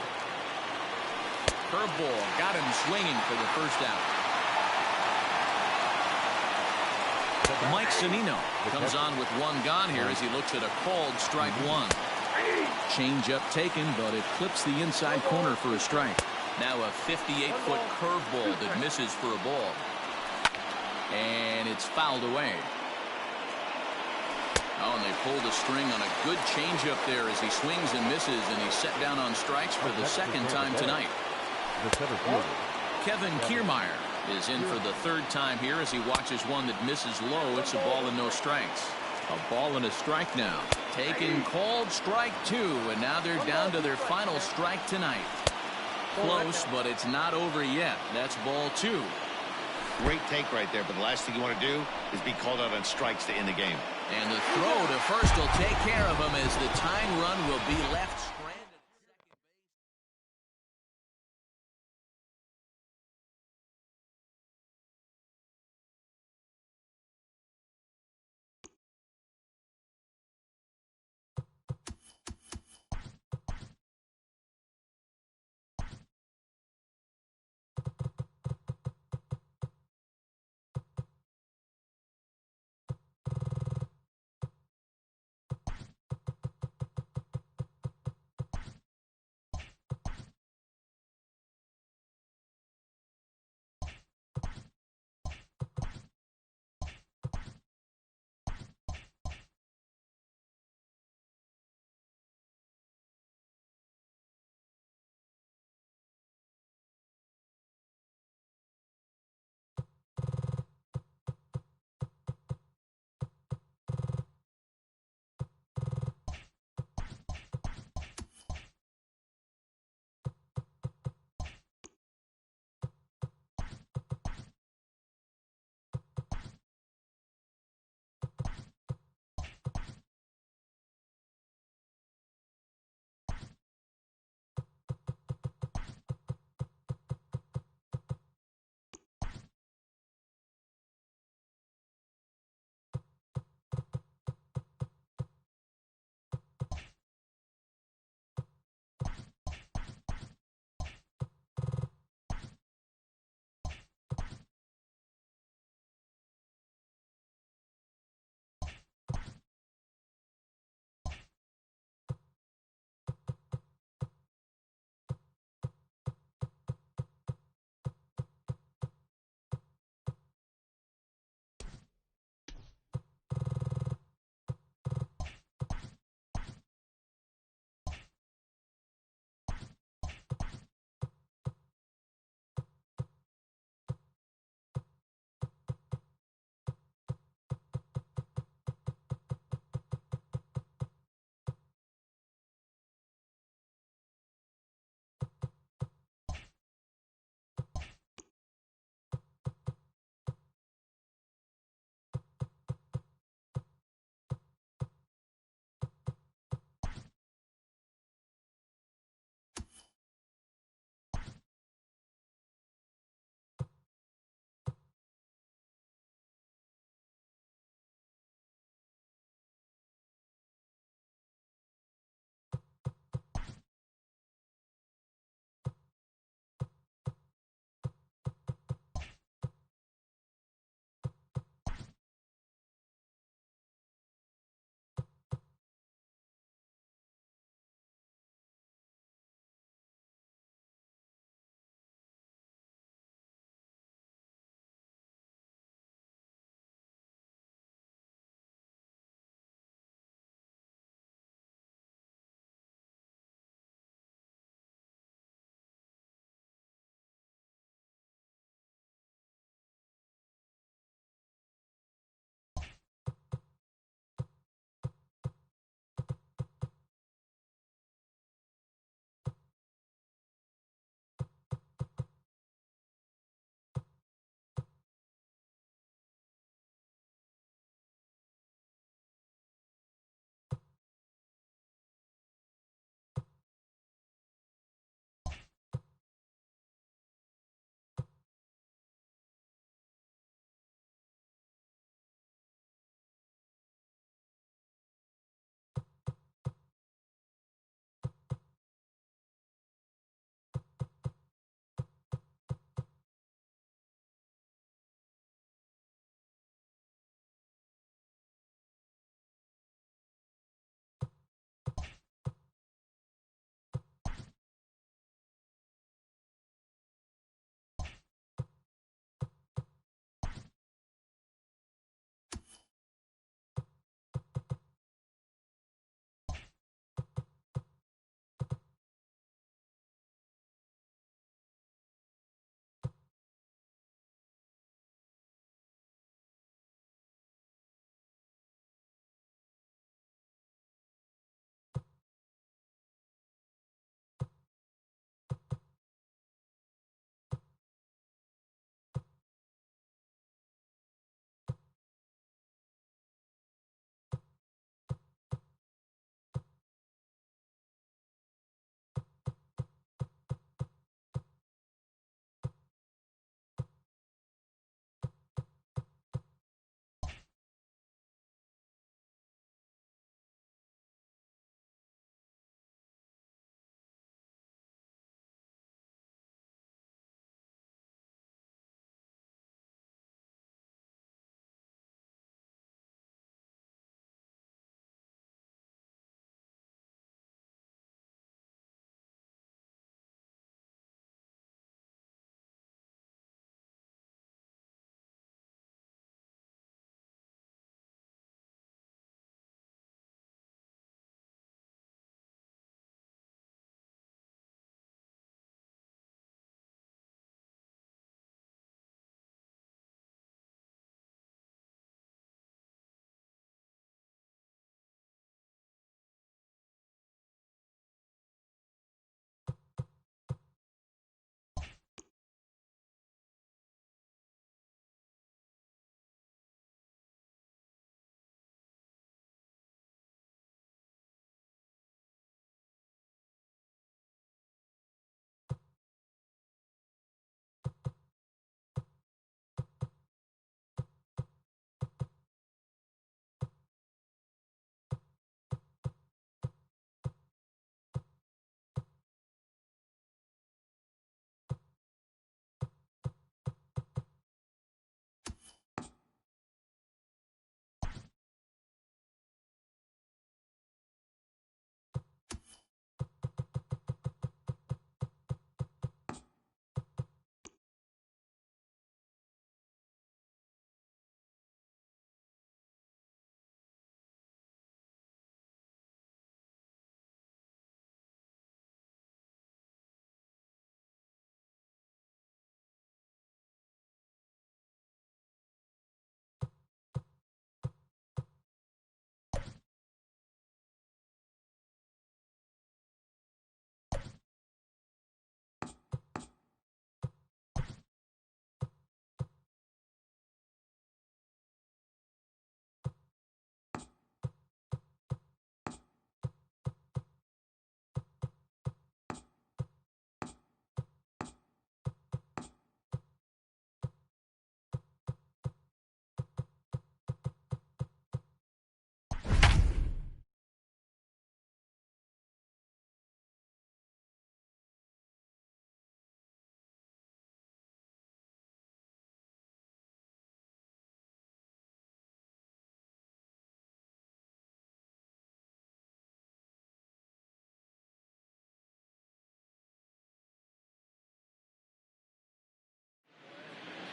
S1: Curveball got him swinging for the first out. Mike Zunino comes on with 1 gone here as he looks at a called strike 1. Change-up taken, but it clips the inside corner for a strike. Now a 58-foot curveball that misses for a ball. And it's fouled away. Oh, and they pull the string on a good changeup there as he swings and misses, and he's set down on strikes for the 2nd time tonight. Kevin Kiermaier is in for the 3rd time here as he watches one that misses low. It's a ball and no strikes. A ball and a strike now. Taken called strike 2, and now they're down to their final strike tonight. Close, but it's not over yet. That's ball 2.
S3: Great take right there, but the last thing you want to do is be called out on strikes to end the game.
S1: And the throw to first will take care of him as the tying run will be left stranded.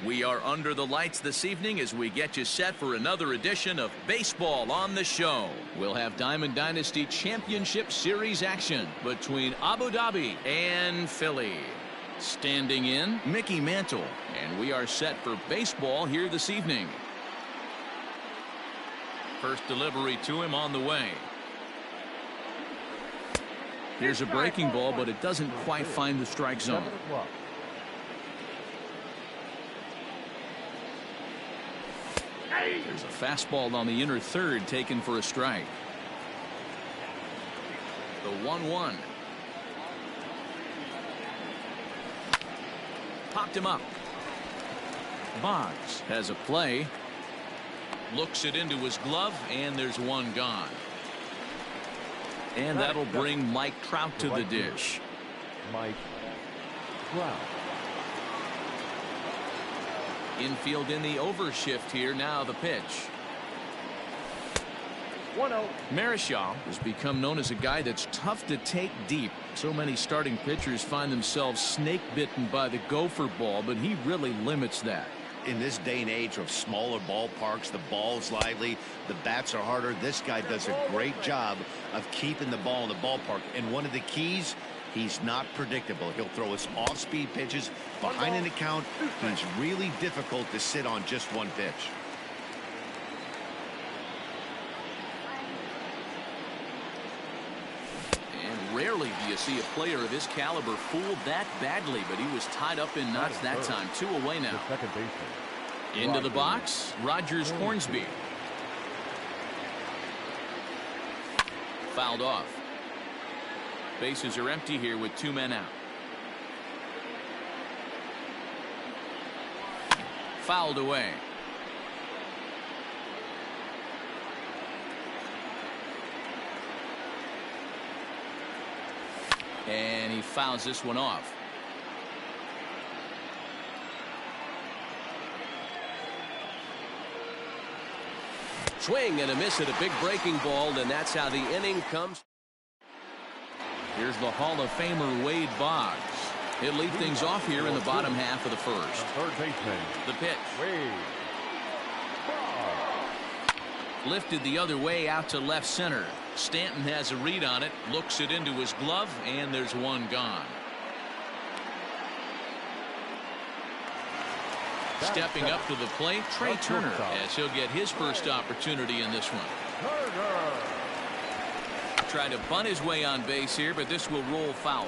S1: We are under the lights this evening as we get you set for another edition of Baseball on the Show. We'll have Diamond Dynasty Championship Series action between Abu Dhabi and Philly. Standing in, Mickey Mantle, and we are set for baseball here this evening. First delivery to him on the way. Here's a breaking ball, but it doesn't quite find the strike zone. There's a fastball on the inner third taken for a strike. The 1-1. Popped him up. Boggs has a play. Looks it into his glove, and there's one gone. And that'll bring Mike Trout to the dish.
S2: Mike Trout.
S1: Infield in the overshift here. Now the pitch.
S2: 1-0.
S1: Marichal has become known as a guy that's tough to take deep. So many starting pitchers find themselves snake bitten by the gopher ball, but he really limits that.
S3: In this day and age of smaller ballparks, the ball's lively, the bats are harder. This guy does a great job of keeping the ball in the ballpark. And one of the keys, he's not predictable. He'll throw us off-speed pitches behind an account. He's really difficult to sit on just one pitch.
S1: And rarely do you see a player of his caliber fooled that badly, but he was tied up in knots that time. 2 away now.
S2: The second baseman.
S1: Into the box, Rogers Hornsby. Fouled off. Bases are empty here with 2 men out. Fouled away. And he fouls this one off.
S5: Swing and a miss at a big breaking ball, and that's how the inning comes.
S1: Here's the Hall of Famer Wade Boggs. He'll lead things off here in the bottom half of the first.
S2: Third baseman.
S1: The pitch.
S2: Wade Boggs.
S1: Lifted the other way out to left center. Stanton has a read on it, looks it into his glove, and there's one gone. Stepping up to the plate, Trey Turner, as he'll get his first opportunity in this one. Tried to bunt his way on base here, but this will roll foul.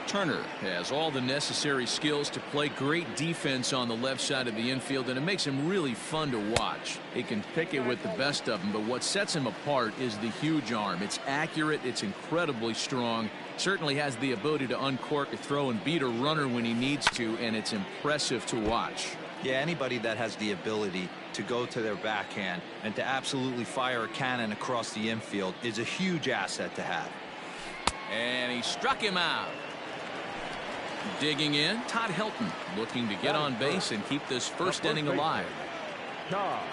S1: Turner has all the necessary skills to play great defense on the left side of the infield, and it makes him really fun to watch. He can pick it with the best of them, but what sets him apart is the huge arm. It's accurate, it's incredibly strong, certainly has the ability to uncork a throw and beat a runner when he needs to, and it's impressive to watch.
S4: Yeah, anybody that has the ability to go to their backhand and to absolutely fire a cannon across the infield is a huge asset to have.
S1: And he struck him out. Digging in, Todd Helton looking to get on base and keep this first inning alive.
S2: Todd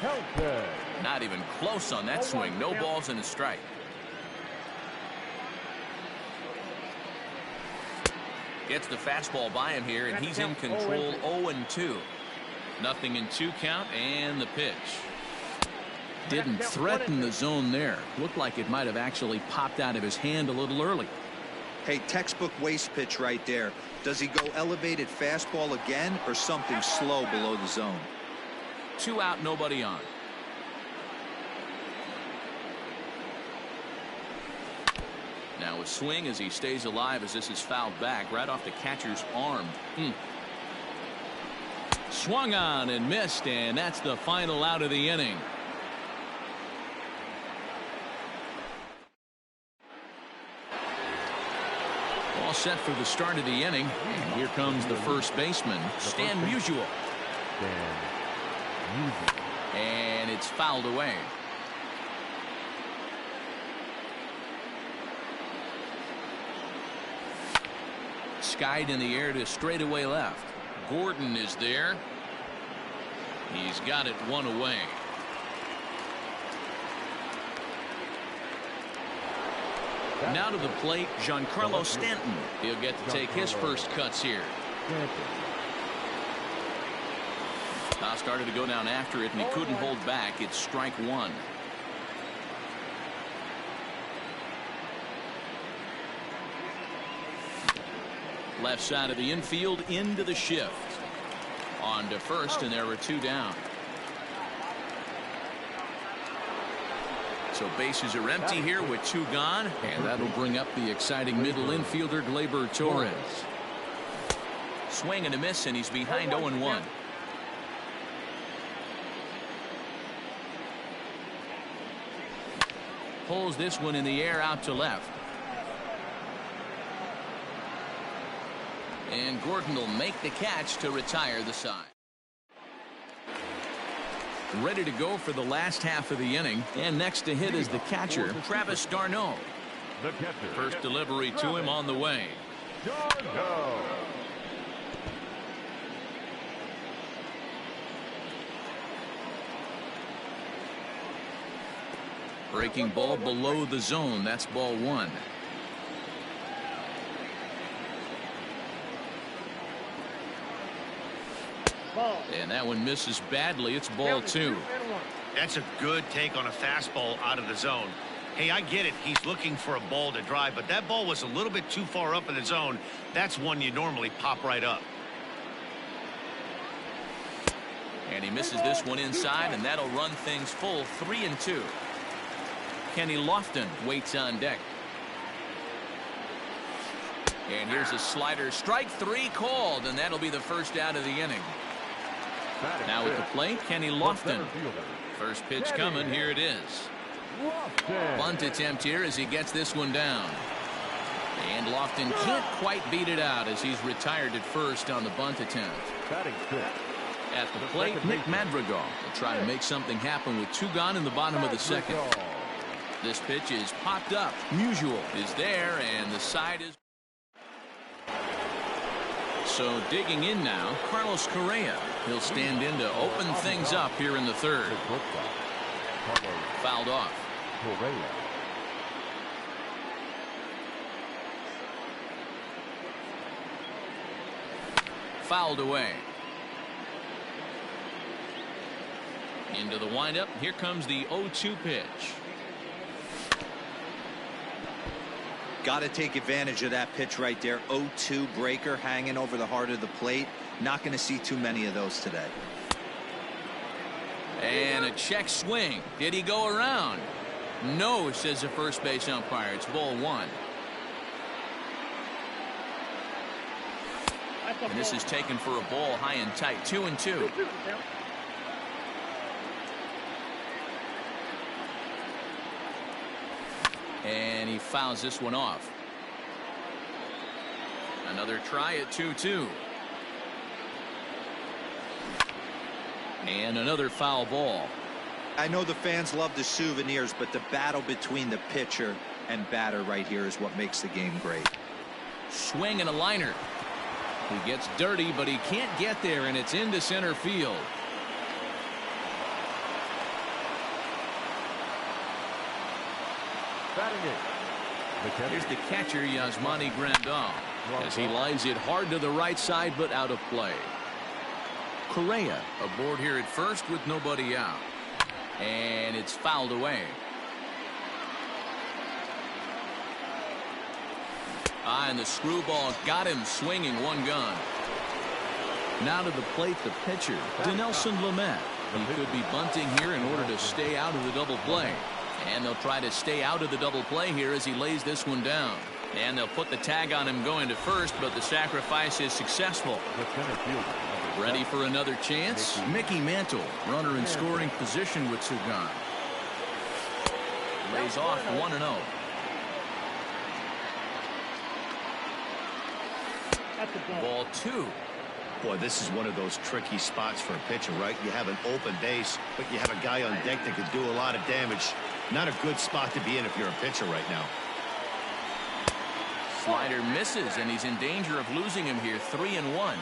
S2: Helton.
S1: Not even close on that swing. No balls and a strike. Gets the fastball by him here, and he's in control. 0-2. Nothing in 2 count, and the pitch. Didn't threaten the zone there. Looked like it might have actually popped out of his hand a little early.
S4: Hey, textbook waste pitch right there. Does he go elevated fastball again or something slow below the zone?
S1: 2 out, nobody on. Now a swing as he stays alive as this is fouled back right off the catcher's arm. Swung on and missed, and that's the final out of the inning. All set for the start of the inning, and here comes the first baseman, Stan Musial. And it's fouled away. Skied in the air to straightaway left. Gordon is there. He's got it 1 away. Now to the plate, Giancarlo Stanton. He'll get to take his first cuts here. Started to go down after it, and he couldn't hold back. It's strike one. Left side of the infield into the shift. On to first, and there were two down. So bases are empty here with two gone, and that'll bring up the exciting middle infielder Gleyber Torres. Swing and a miss, and he's behind 0-1. Pulls this one in the air out to left. And Gordon will make the catch to retire the side. Ready to go for the last half of the inning. And next to hit is the catcher, Travis d'Arnaud. First delivery to him on the way. Breaking ball below the zone. That's ball one. And that one misses badly. It's ball two.
S3: That's a good take on a fastball out of the zone. Hey, I get it. He's looking for a ball to drive, but that ball was a little bit too far up in the zone. That's one you normally pop right up.
S1: And he misses this one inside, and that'll run things full 3-2. Kenny Lofton waits on deck. And here's a slider. Strike three called, and that'll be the first out of the inning. Now at the plate, Kenny Lofton. First pitch coming. Here it is. Bunt attempt here as he gets this one down. And Lofton can't quite beat it out as he's retired at first on the bunt attempt. At the plate, Nick Madrigal will try to make something happen with two gone in the bottom of the second. This pitch is popped up. Musial is there, and the side is. So digging in now, Carlos Correa. He'll stand in to open things up here in the third. Fouled off. Fouled away. Into the windup. Here comes the 0-2 pitch.
S4: Got to take advantage of that pitch right there. 0-2 breaker hanging over the heart of the plate. Not going to see too many of those today.
S1: And a check swing. Did he go around? No, says the first base umpire. It's ball one. And this is taken for a ball high and tight. 2-2. And he fouls this one off. Another try at 2-2. And another foul ball.
S4: I know the fans love the souvenirs, but the battle between the pitcher and batter right here is what makes the game great.
S1: Swing and a liner. He gets dirty, but he can't get there, and it's into center field. Here's the catcher, Yasmani Grandal, as he lines it hard to the right side, but out of play. Correa aboard here at first with nobody out. And it's fouled away. And the screwball got him swinging, one gone. Now to the plate, the pitcher, Dinelson Lamet. He could be bunting here in order to stay out of the double play. And they'll try to stay out of the double play here as he lays this one down. And they'll put the tag on him going to first, but the sacrifice is successful. Ready for another chance? Mickey Mantle, runner in scoring position with two gone. Lays off 1-0. Ball two.
S3: Boy, this is one of those tricky spots for a pitcher, right? You have an open base, but you have a guy on deck that could do a lot of damage. Not a good spot to be in if you're a pitcher right now.
S1: Slider misses, and he's in danger of losing him here. 3-1.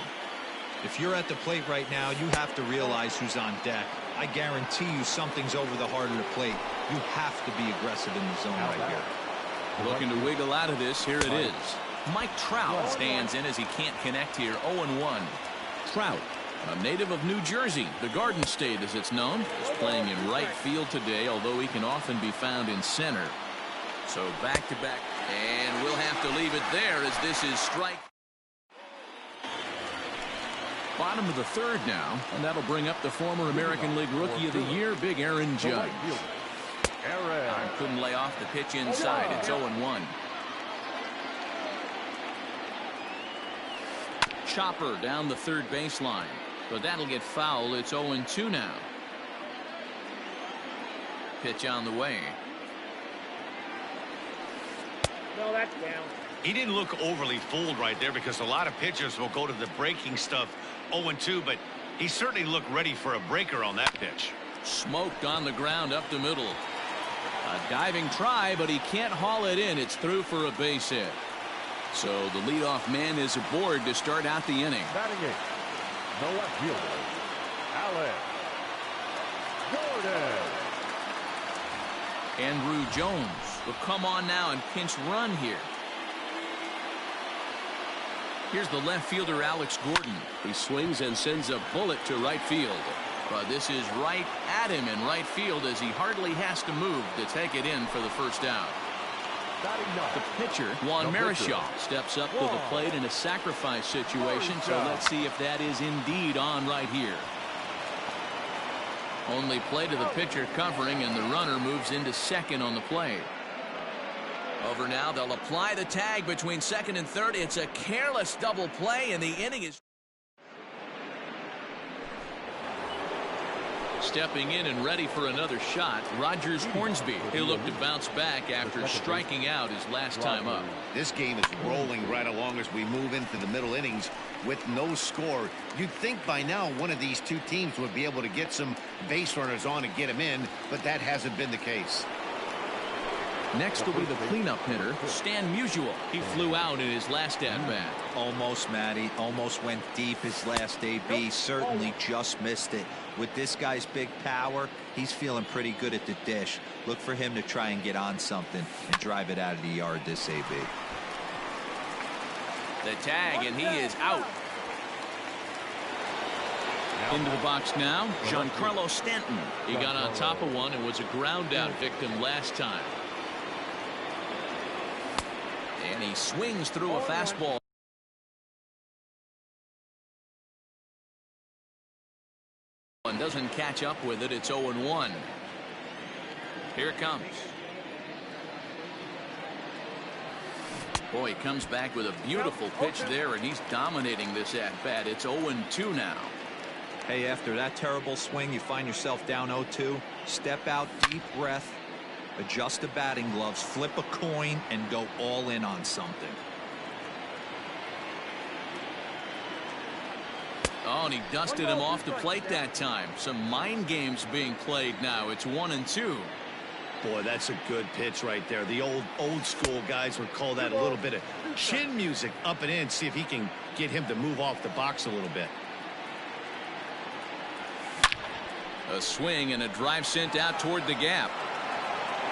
S4: If you're at the plate right now, you have to realize who's on deck. I guarantee you something's over the heart of the plate. You have to be aggressive in the zone right here.
S1: Looking to wiggle out of this. Here it is. Mike Trout stands in as he can't connect here. 0-1. Trout A native of New Jersey, the Garden State as it's known, is playing in right field today, although he can often be found in center. So back-to-back, and we'll have to leave it there as this is strike. Bottom of the third now, and that'll bring up the former American League Rookie of the Year, Big Aaron Judge. Couldn't lay off the pitch inside. It's 0-1. Chopper down the third baseline, but that'll get fouled. It's 0-2 now. Pitch on the way.
S6: No, that's down.
S3: He didn't look overly fooled right there because a lot of pitchers will go to the breaking stuff 0-2, but he certainly looked ready for a breaker on that pitch.
S1: Smoked on the ground up the middle. A diving try, but he can't haul it in. It's through for a base hit. So the leadoff man is aboard to start out the inning.
S2: Batting eighth, the left fielder, Alex Gordon.
S1: Andrew Jones will come on now and pinch run here. Here's the left fielder, Alex Gordon.
S5: He swings and sends a bullet to right field.
S1: But this is right at him in right field as he hardly has to move to take it in for the first out. The pitcher, Juan Marichal, steps up to the plate in a sacrifice situation, so let's see if that is indeed on right here. Only play to the pitcher covering, and the runner moves into second on the play. Over now, they'll apply the tag between second and third. It's a careless double play, and the inning is stepping in and ready for another shot. Rogers Hornsby. He'll look to bounce back after striking out his last time up.
S3: This game is rolling right along as we move into the middle innings with no score. You'd think by now one of these two teams would be able to get some base runners on and get them in, but that hasn't been the case.
S1: Next will be the cleanup hitter, Stan Musial. He flew out in his last at-bat.
S4: Almost, Matty. Almost went deep his last AB. Certainly just missed it. With this guy's big power, he's feeling pretty good at the dish. Look for him to try and get on something and drive it out of the yard this AB.
S1: The tag, and he is out. Into the box now, Giancarlo Stanton. He got on top of one and was a ground out victim last time. And he swings through a fastball. And doesn't catch up with it. It's 0-1. Here it comes. Boy, he comes back with a beautiful pitch there, and he's dominating this at-bat. It's 0-2 now.
S4: Hey, after that terrible swing, you find yourself down 0-2. Step out, deep breath, adjust the batting gloves, flip a coin, and go all in on something.
S1: Oh, and he dusted him off the plate that time. Some mind games being played now. It's 1-2.
S3: Boy, that's a good pitch right there. The old school guys would call that a little bit of chin music up and in. See if he can get him to move off the box a little bit.
S1: A swing and a drive sent out toward the gap.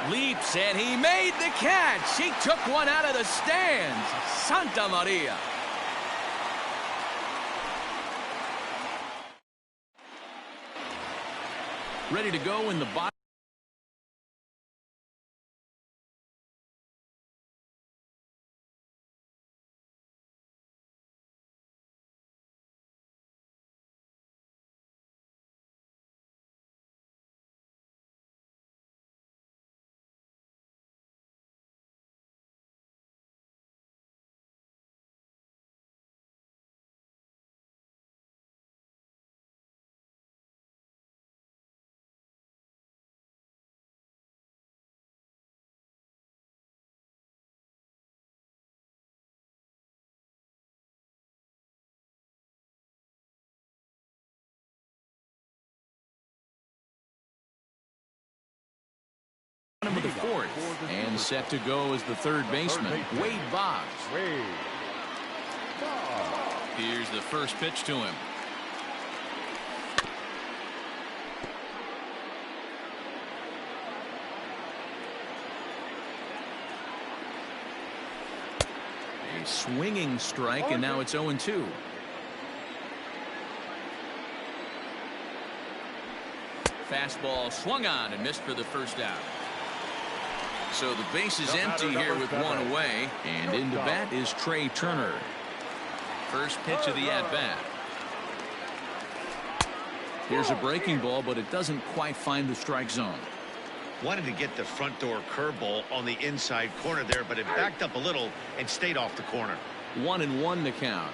S1: Leaps, and he made the catch. He took one out of the stands. Santa Maria. Ready to go in the box. Of the fourth, and set to go as the third baseman, Wade Boggs. Here's the first pitch to him. A swinging strike, and now it's 0-2. Fastball swung on and missed for the first out. So the base is empty here with one away, and into bat is Trey Turner. First pitch of the at-bat. Here's a breaking ball, but it doesn't quite find the strike zone.
S3: Wanted to get the front door curveball on the inside corner there, but it backed up a little and stayed off the corner.
S1: 1-1 the count.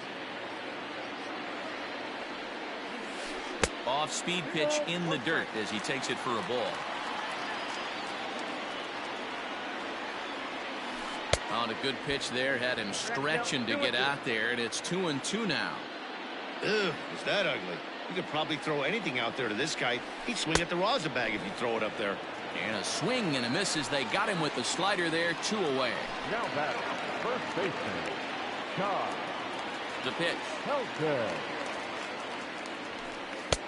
S1: Off speed pitch in the dirt as he takes it for a ball. On a good pitch there, had him stretching to get out there, and it's 2-2 now.
S3: Ugh, is that ugly? You could probably throw anything out there to this guy. He'd swing at the rosin bag if you throw it up there.
S1: And a swing and a miss as they got him with the slider there, 2 away.
S2: Now batting, first baseman, Todd
S1: The pitch.
S2: Helton.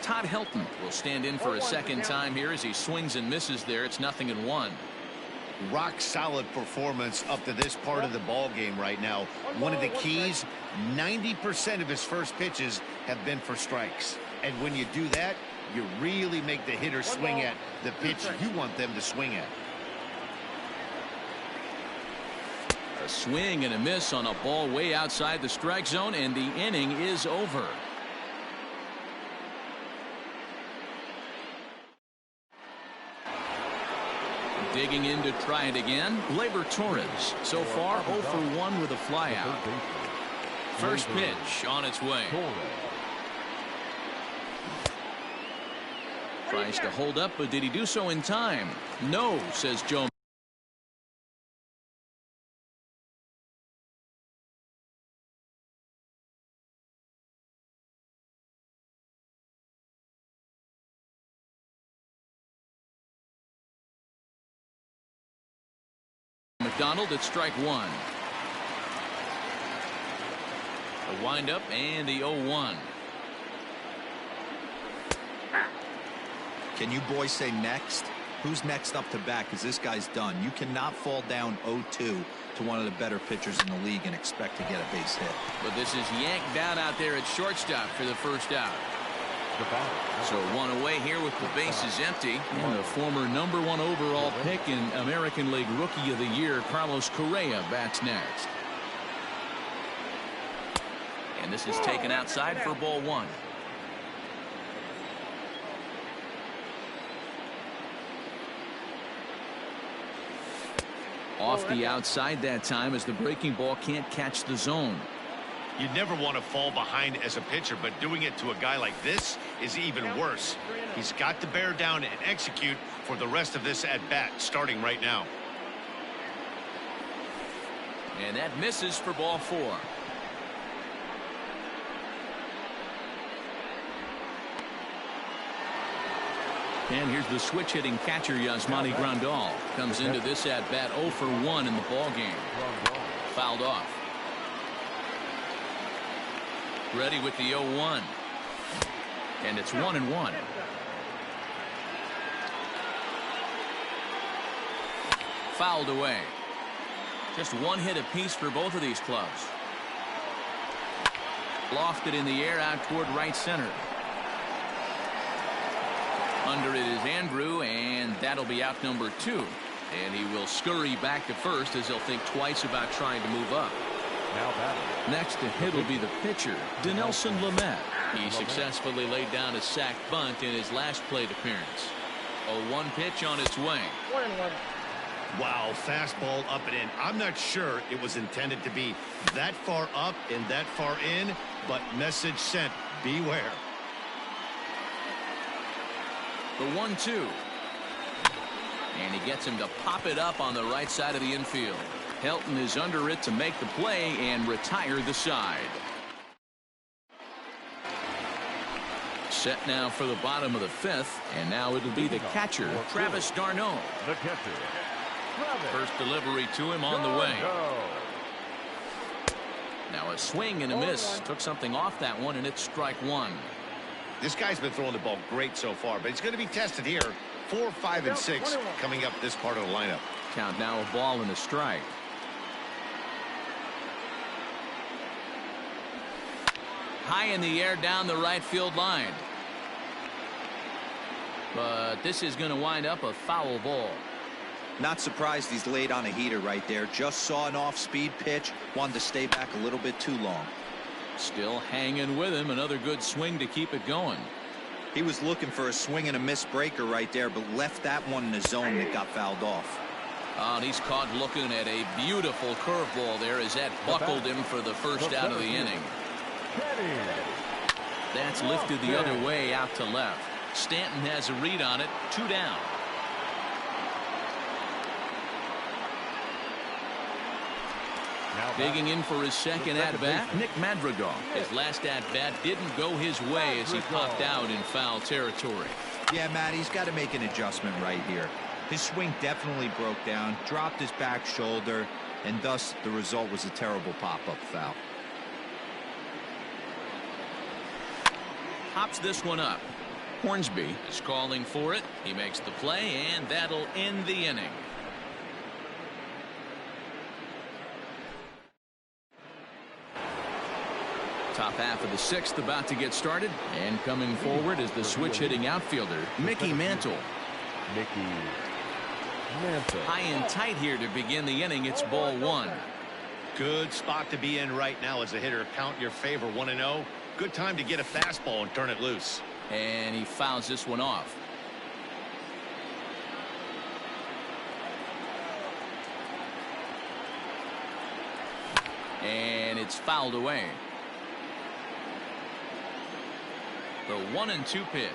S1: Todd Helton will stand in for a second time here as he swings and misses there. It's 0-1.
S3: Rock solid performance up to this part of the ball game right now. One of the keys, 90% of his first pitches have been for strikes. And when you do that, you really make the hitter swing at the pitch you want them to swing at.
S1: A swing and a miss on a ball way outside the strike zone, and the inning is over. Digging in to try it again, Gleyber Torres. So far 0 for 1 with a flyout. First pitch on its way. Tries to hold up, but did he do so in time? No, says Joe McDonald at strike one. The windup and the 0-1.
S4: Can you boys say next? Who's next up to bat? Because this guy's done. You cannot fall down 0-2 to one of the better pitchers in the league and expect to get a base hit.
S1: But this is yanked down out there at shortstop for the first out. So one away here with the bases empty, and the former #1 overall pick in American League Rookie of the Year, Carlos Correa, bats next. And this is taken outside for ball one. Off the outside that time as the breaking ball can't catch the zone.
S3: You never want to fall behind as a pitcher, but doing it to a guy like this is even worse. He's got to bear down and execute for the rest of this at bat, starting right now.
S1: And that misses for ball four. And here's the switch hitting catcher Yasmani Grandal. Comes into this at bat 0 for 1 in the ball game. Fouled off. Ready with the 0-1. And it's 1-1. Fouled away. Just one hit apiece for both of these clubs. Lofted in the air out toward right center. Under it is Andrew, and that'll be out number 2. And he will scurry back to first as he'll think twice about trying to move up. Next to hit will be the pitcher, Dinelson Lamet. He successfully laid down a sac bunt in his last plate appearance. A 1 pitch on its way.
S6: 1-1.
S3: Wow, fastball up and in. I'm not sure it was intended to be that far up and that far in, but message sent, beware.
S1: The 1-2. And he gets him to pop it up on the right side of the infield. Helton is under it to make the play and retire the side. Set now for the bottom of the 5th, and now it'll be the catcher, Travis d'Arnaud.
S2: The catcher,
S1: First delivery to him on the way. Now a swing and a miss. Took something off that one, and it's strike one.
S3: This guy's been throwing the ball great so far, but he's going to be tested here. 4, 5, and 6 coming up this part of the lineup.
S1: Count now a ball and a strike. High in the air down the right field line. But this is going to wind up a foul ball.
S4: Not surprised he's laid on a heater right there. Just saw an off-speed pitch. Wanted to stay back a little bit too long.
S1: Still hanging with him. Another good swing to keep it going.
S4: He was looking for a swing and a miss breaker right there, but left that one in the zone that got fouled off.
S1: Oh, and he's caught looking at a beautiful curveball there as that buckled him for the first out of the inning. That's lifted the other way out to left. Stanton has a read on it. 2 down. Digging in for his second at-bat, Nick Madrigal. His last at-bat didn't go his way as he popped out in foul territory.
S4: Yeah, Matt, he's got to make an adjustment right here. His swing definitely broke down, dropped his back shoulder, and thus the result was a terrible pop-up foul.
S1: Hops this one up. Hornsby is calling for it. He makes the play, and that'll end the inning. Top half of the 6th about to get started, and coming forward is the switch hitting outfielder Mickey Mantle.
S2: Mickey Mantle.
S1: High and tight here to begin the inning. It's ball 1.
S3: Good spot to be in right now as a hitter. Count your favor 1-0. Good time to get a fastball and turn it loose.
S1: And he fouls this one off. And it's fouled away. The 1-2 pitch.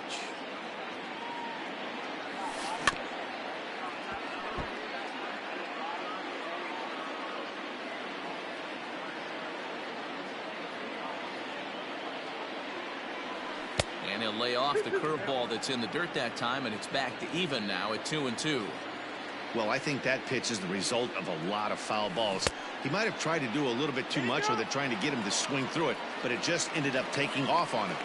S1: And he'll lay off the curveball that's in the dirt that time, and it's back to even now at 2-2.
S3: Well, I think that pitch is the result of a lot of foul balls. He might have tried to do a little bit too much with it, trying to get him to swing through it, but it just ended up taking off on him.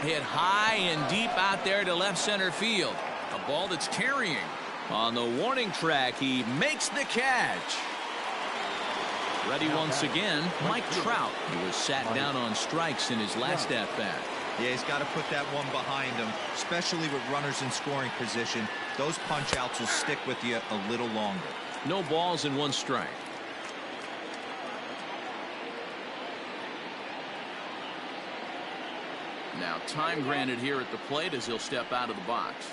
S1: Hit high and deep out there to left center field. A ball that's carrying. On the warning track, he makes the catch. Ready once again, Mike Trout, who was sat down on strikes in his last at-bat.
S4: Yeah, he's got to put that one behind him, especially with runners in scoring position. Those punch-outs will stick with you a little longer.
S1: No balls and 1 strike. Now time granted here at the plate as he'll step out of the box.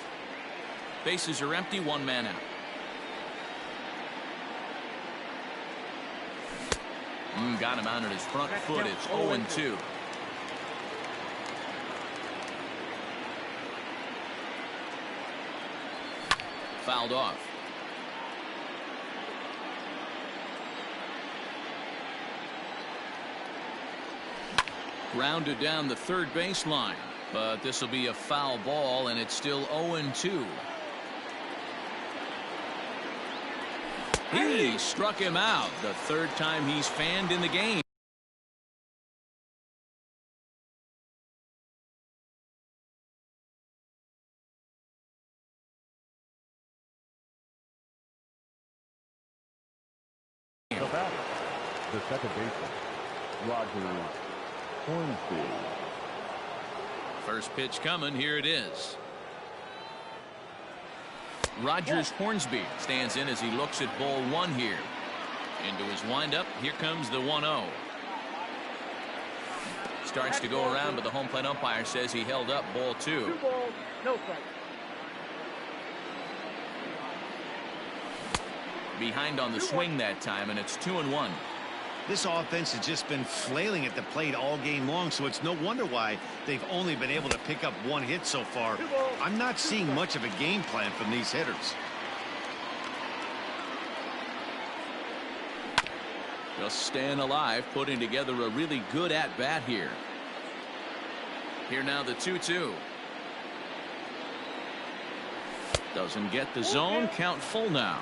S1: Bases are empty, 1 man out. Got him out at his front foot. It's 0-2. Fouled off. Grounded down the third baseline, but this will be a foul ball, and it's still 0-2. He struck him out the 3rd time he's fanned in the game.
S2: The batter, the second baseman, Roger Hornsby.
S1: First pitch coming. Here it is. Rogers Hornsby stands in as he looks at ball 1 here. Into his windup. Here comes the 1-0. Starts to go around, but the home plate umpire says he held up ball 2.
S6: 2 balls, no strike.
S1: Behind on the swing that time, and it's 2-1.
S3: This offense has just been flailing at the plate all game long, so it's no wonder why they've only been able to pick up 1 hit so far. I'm not seeing much of a game plan from these hitters.
S1: Just staying alive, putting together a really good at-bat here. Here now the 2-2. Doesn't get the zone. Count full now.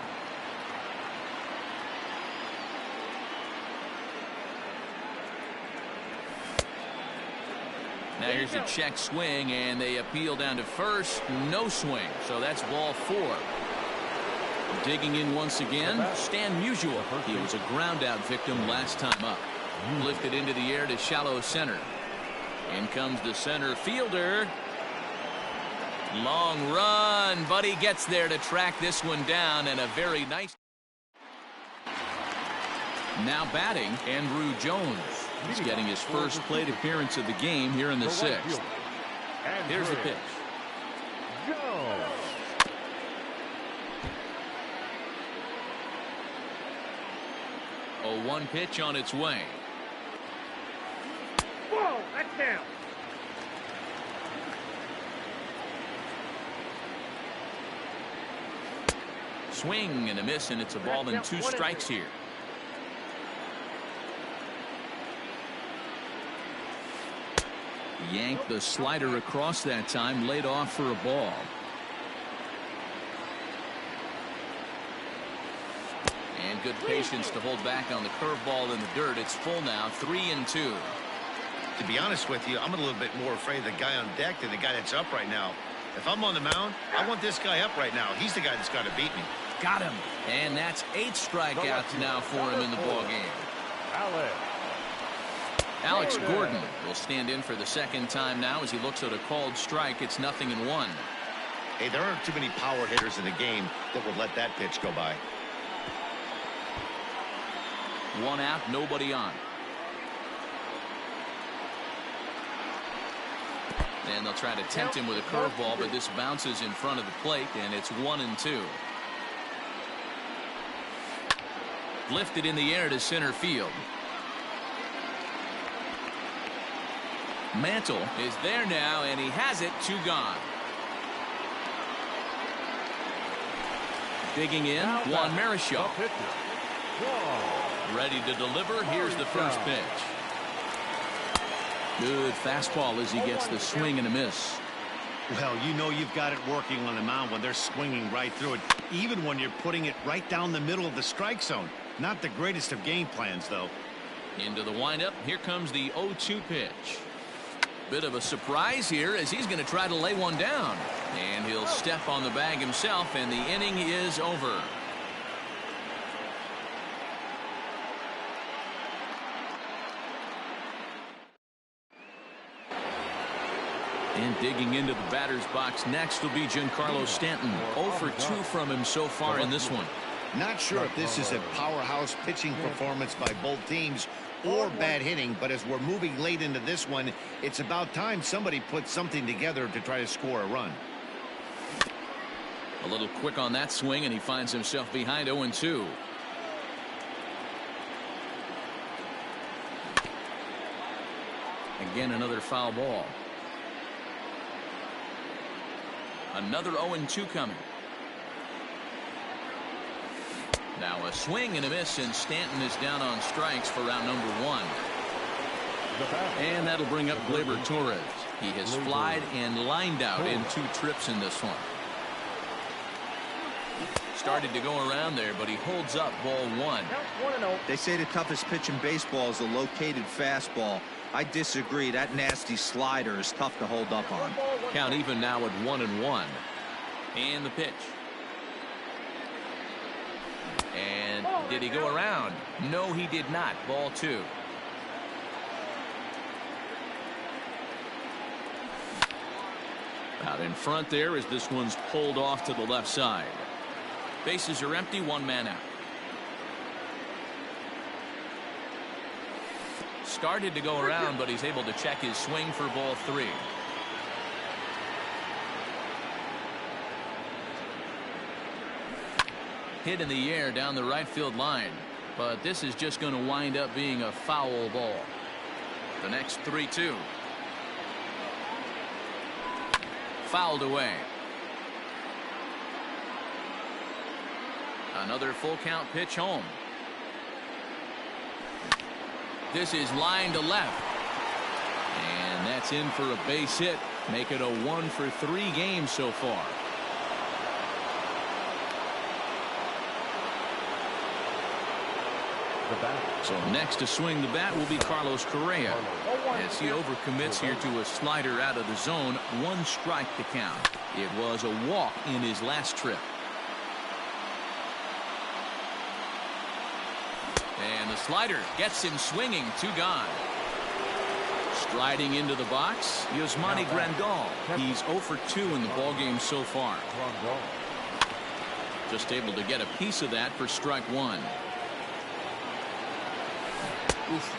S1: Now here's a check swing, and they appeal down to first. No swing, so that's ball 4. Digging in once again, Stan Musial. He was a ground out victim last time up. Lifted into the air to shallow center. In comes the center fielder. Long run, but he gets there to track this one down, and a very nice. Now batting, Andruw Jones. He's getting his first plate appearance of the game here in the sixth. Here's the pitch. A 1 pitch on its way.
S6: Whoa, that's down.
S1: Swing and a miss, and it's a ball and 2 strikes here. Yanked the slider across that time, laid off for a ball. And good patience to hold back on the curveball in the dirt. It's full now, 3-2.
S3: To be honest with you, I'm a little bit more afraid of the guy on deck than the guy that's up right now. If I'm on the mound, I want this guy up right now. He's the guy that's got to beat me.
S1: Got him. And that's 8 strikeouts now for him in the ballgame. Alex Gordon will stand in for the second time now as he looks at a called strike. It's 0-1.
S3: Hey, there aren't too many power hitters in the game that would let that pitch go by.
S1: 1 out, nobody on. And they'll try to tempt him with a curveball, but this bounces in front of the plate, and it's 1-2. Lifted in the air to center field. Mantle is there now, and he has it. 2 gone. Digging in, Juan Marichal. Ready to deliver. Here's the first pitch. Good fastball as he gets the swing and a miss.
S3: Well, you know you've got it working on the mound when they're swinging right through it, even when you're putting it right down the middle of the strike zone. Not the greatest of game plans, though.
S1: Into the windup. Here comes the 0-2 pitch. Bit of a surprise here as he's going to try to lay one down. And he'll step on the bag himself, and the inning is over. And digging into the batter's box next will be Giancarlo Stanton. 0 for 2 from him so far in this one.
S3: Not sure if this is a powerhouse pitching performance by both teams or bad hitting, but as we're moving late into this one, it's about time somebody puts something together to try to score a run.
S1: A little quick on that swing, and he finds himself behind 0-2. Again, another foul ball. Another 0-2 coming. Now a swing and a miss, and Stanton is down on strikes for round number 1. And that'll bring up Gleyber Torres. He has flied and lined out in 2 trips in this one. Started to go around there, but he holds up ball 1.
S4: They say the toughest pitch in baseball is a located fastball. I disagree. That nasty slider is tough to hold up on.
S1: Count even now at 1-1. And the pitch. And did he go around? No, he did not. Ball 2. Out in front there as this one's pulled off to the left side. Bases are empty, 1 man out. Started to go around, but he's able to check his swing for ball 3. Hit in the air down the right field line, but this is just going to wind up being a foul ball. The next 3-2. Fouled away. Another full count pitch home. This is line to left. And that's in for a base hit. Make it a 1 for 3 game so far. So next to swing the bat will be Carlos Correa. As he overcommits here to a slider out of the zone. 1 strike to count. It was a walk in his last trip. And the slider gets him swinging. 2 gone. Striding into the box, Yasmani Grandal. He's 0 for 2 in the ballgame so far. Just able to get a piece of that for strike 1.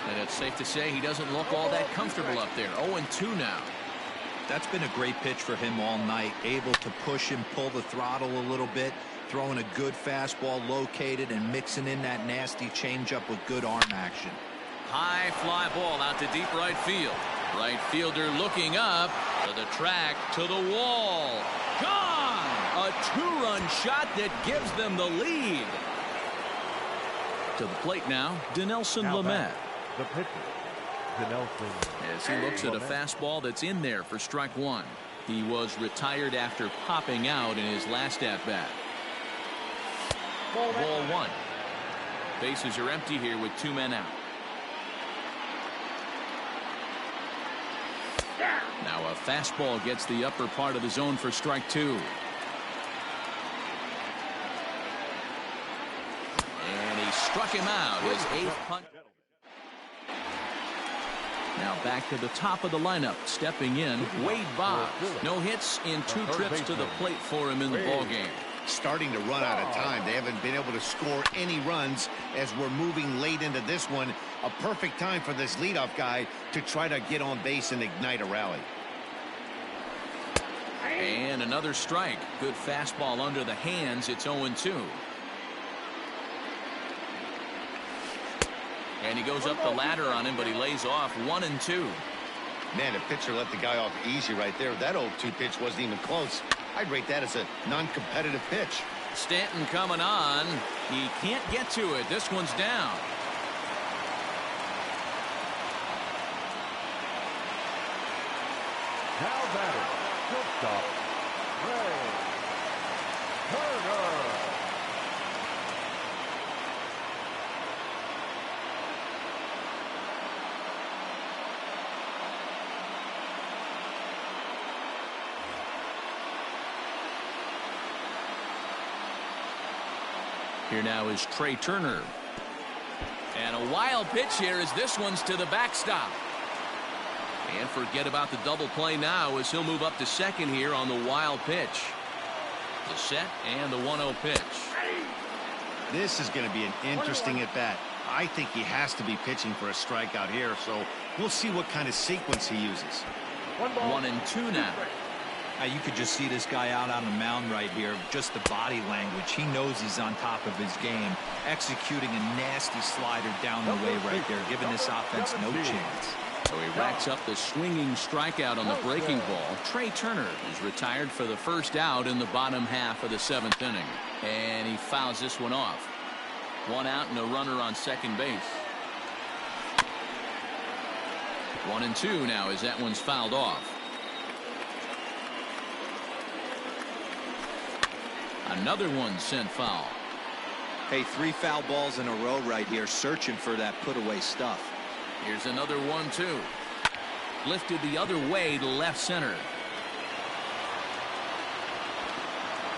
S1: And it's safe to say he doesn't look all that comfortable up there. 0-2 now.
S4: That's been a great pitch for him all night. Able to push him, pull the throttle a little bit, throwing a good fastball located and mixing in that nasty changeup with good arm action.
S1: High fly ball out to deep right field. Right fielder looking up to the track, to the wall. Gone! A 2-run shot that gives them the lead. To the plate now, Dinelson Lamet.
S2: The pitcher, Dinelson.
S1: As he looks at a fastball that's in there for strike 1. He was retired after popping out in his last at-bat. Ball 1. Bases are empty here with 2 men out. Now a fastball gets the upper part of the zone for strike 2. And he struck him out. His 8th punt. Now back to the top of the lineup. Stepping in, Wade Boggs. No hits in 2 trips to the plate for him in the ballgame.
S3: Starting to run out of time. They haven't been able to score any runs as we're moving late into this one. A perfect time for this leadoff guy to try to get on base and ignite a rally.
S1: And another strike. Good fastball under the hands. It's 0-2. And he goes up the ladder on him, but he lays off. 1-2.
S3: Man, the pitcher let the guy off easy right there. That 0-2 pitch wasn't even close. I'd rate that as a non-competitive pitch.
S1: Stanton coming on. He can't get to it. This one's down.
S2: Now batter, shortstop, Trea Turner.
S1: Here now is Trea Turner. And a wild pitch here as this one's to the backstop. And forget about the double play now as he'll move up to second here on the wild pitch. The set and the 1-0 pitch.
S3: This is going to be an interesting at-bat. I think he has to be pitching for a strikeout here, so we'll see what kind of sequence he uses.
S1: 1-2 now.
S4: Now you could just see this guy out on the mound right here. Just the body language. He knows he's on top of his game. Executing a nasty slider down the way right there, giving this offense no chance.
S1: So he racks up the swinging strikeout on the breaking ball. Trea Turner is retired for the first out in the bottom half of the 7th inning. And he fouls this one off. 1 out and a runner on second base. 1-2 now as that one's fouled off. Another one sent foul.
S4: Hey, 3 foul balls in a row right here, searching for that put away stuff.
S1: Here's another 1-2. Lifted the other way to left center.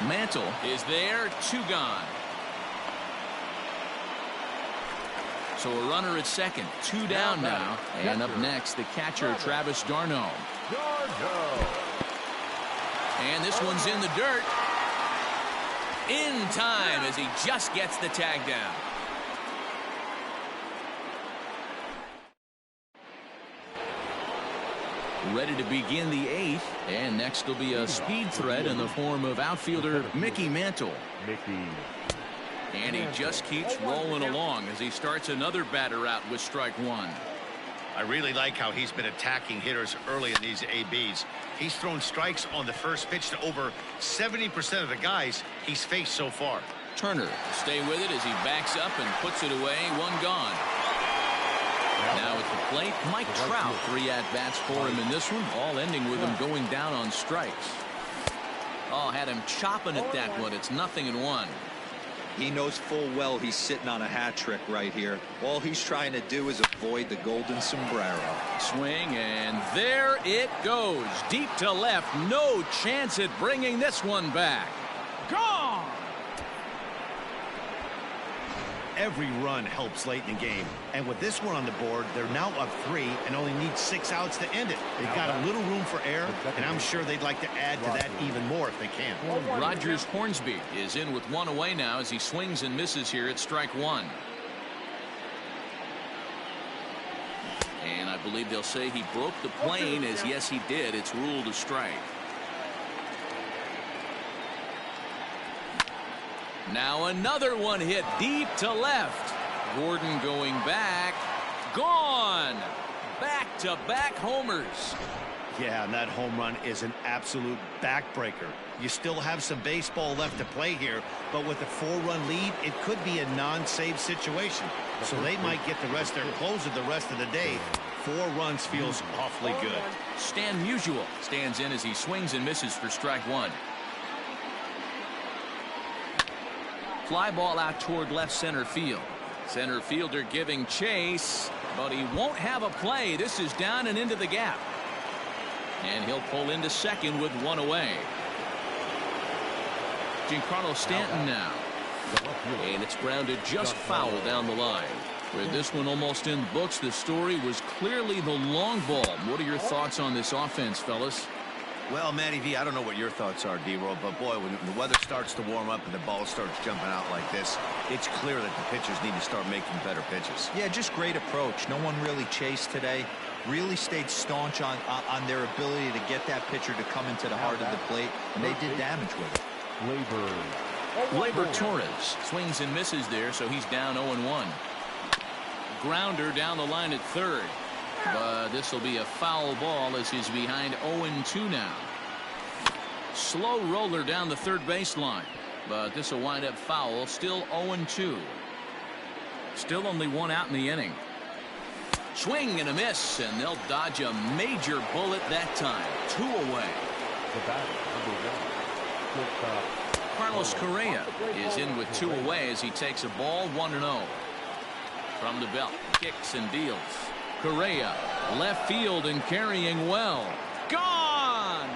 S1: Mantle is there. 2 gone. So a runner at second. 2 down now. And up next, the catcher, Travis d'Arnaud. And this one's in the dirt. In time as he just gets the tag down. Ready to begin the 8th, and next will be a speed threat in the form of outfielder Mickey Mantle. And he just keeps rolling along as he starts another batter out with strike 1.
S3: I really like how he's been attacking hitters early in these ABs. He's thrown strikes on the first pitch to over 70% of the guys he's faced so far.
S1: Turner stay with it as he backs up and puts it away. 1 gone. Now at the plate, Mike Trout. 3 at-bats for him in this one, all ending with him going down on strikes. Oh, had him chopping at that one. It's 0-1.
S4: He knows full well he's sitting on a hat trick right here. All he's trying to do is avoid the golden sombrero.
S1: Swing, and there it goes. Deep to left. No chance at bringing this one back. Gone!
S3: Every run helps late in the game. And with this one on the board, they're now up 3 and only need 6 outs to end it. They've got a little room for error, and I'm sure they'd like to add to that even more if they can.
S1: Rogers Hornsby is in with 1 away now as he swings and misses here at strike 1. And I believe they'll say he broke the plane, as yes he did. It's ruled a strike. Now another one hit deep to left. Gordon going back. Gone. Back-to-back homers.
S3: Yeah, and that home run is an absolute backbreaker. You still have some baseball left to play here, but with a 4-run lead, it could be a non-save situation. So they might get the rest of their closer the rest of the day. 4 runs feels awfully good.
S1: Stan Musial stands in as he swings and misses for strike 1. Fly ball out toward left center field. Center fielder giving chase, but he won't have a play. This is down and into the gap. And he'll pull into second with 1 away. Giancarlo Stanton now. And it's grounded just foul down the line. With this one almost in books, the story was clearly the long ball. What are your thoughts on this offense, fellas?
S3: Well, Matty V, I don't know what your thoughts are, D-Roll, but boy, when the weather starts to warm up and the ball starts jumping out like this, it's clear that the pitchers need to start making better pitches.
S4: Yeah, just great approach. No one really chased today. Really stayed staunch on their ability to get that pitcher to come into the heart of the plate, and they did damage with it.
S1: Gleyber Torres swings and misses there, so he's down 0-1. Grounder down the line at third. But this will be a foul ball as he's behind 0-2 now. Slow roller down the third baseline. But this will wind up foul. Still 0-2. Still only 1 out in the inning. Swing and a miss, and they'll dodge a major bullet that time. 2 away. Carlos Correa is in with 2 away as he takes a ball 1-0. From the belt, kicks and deals. Correa, left field and carrying well. Gone!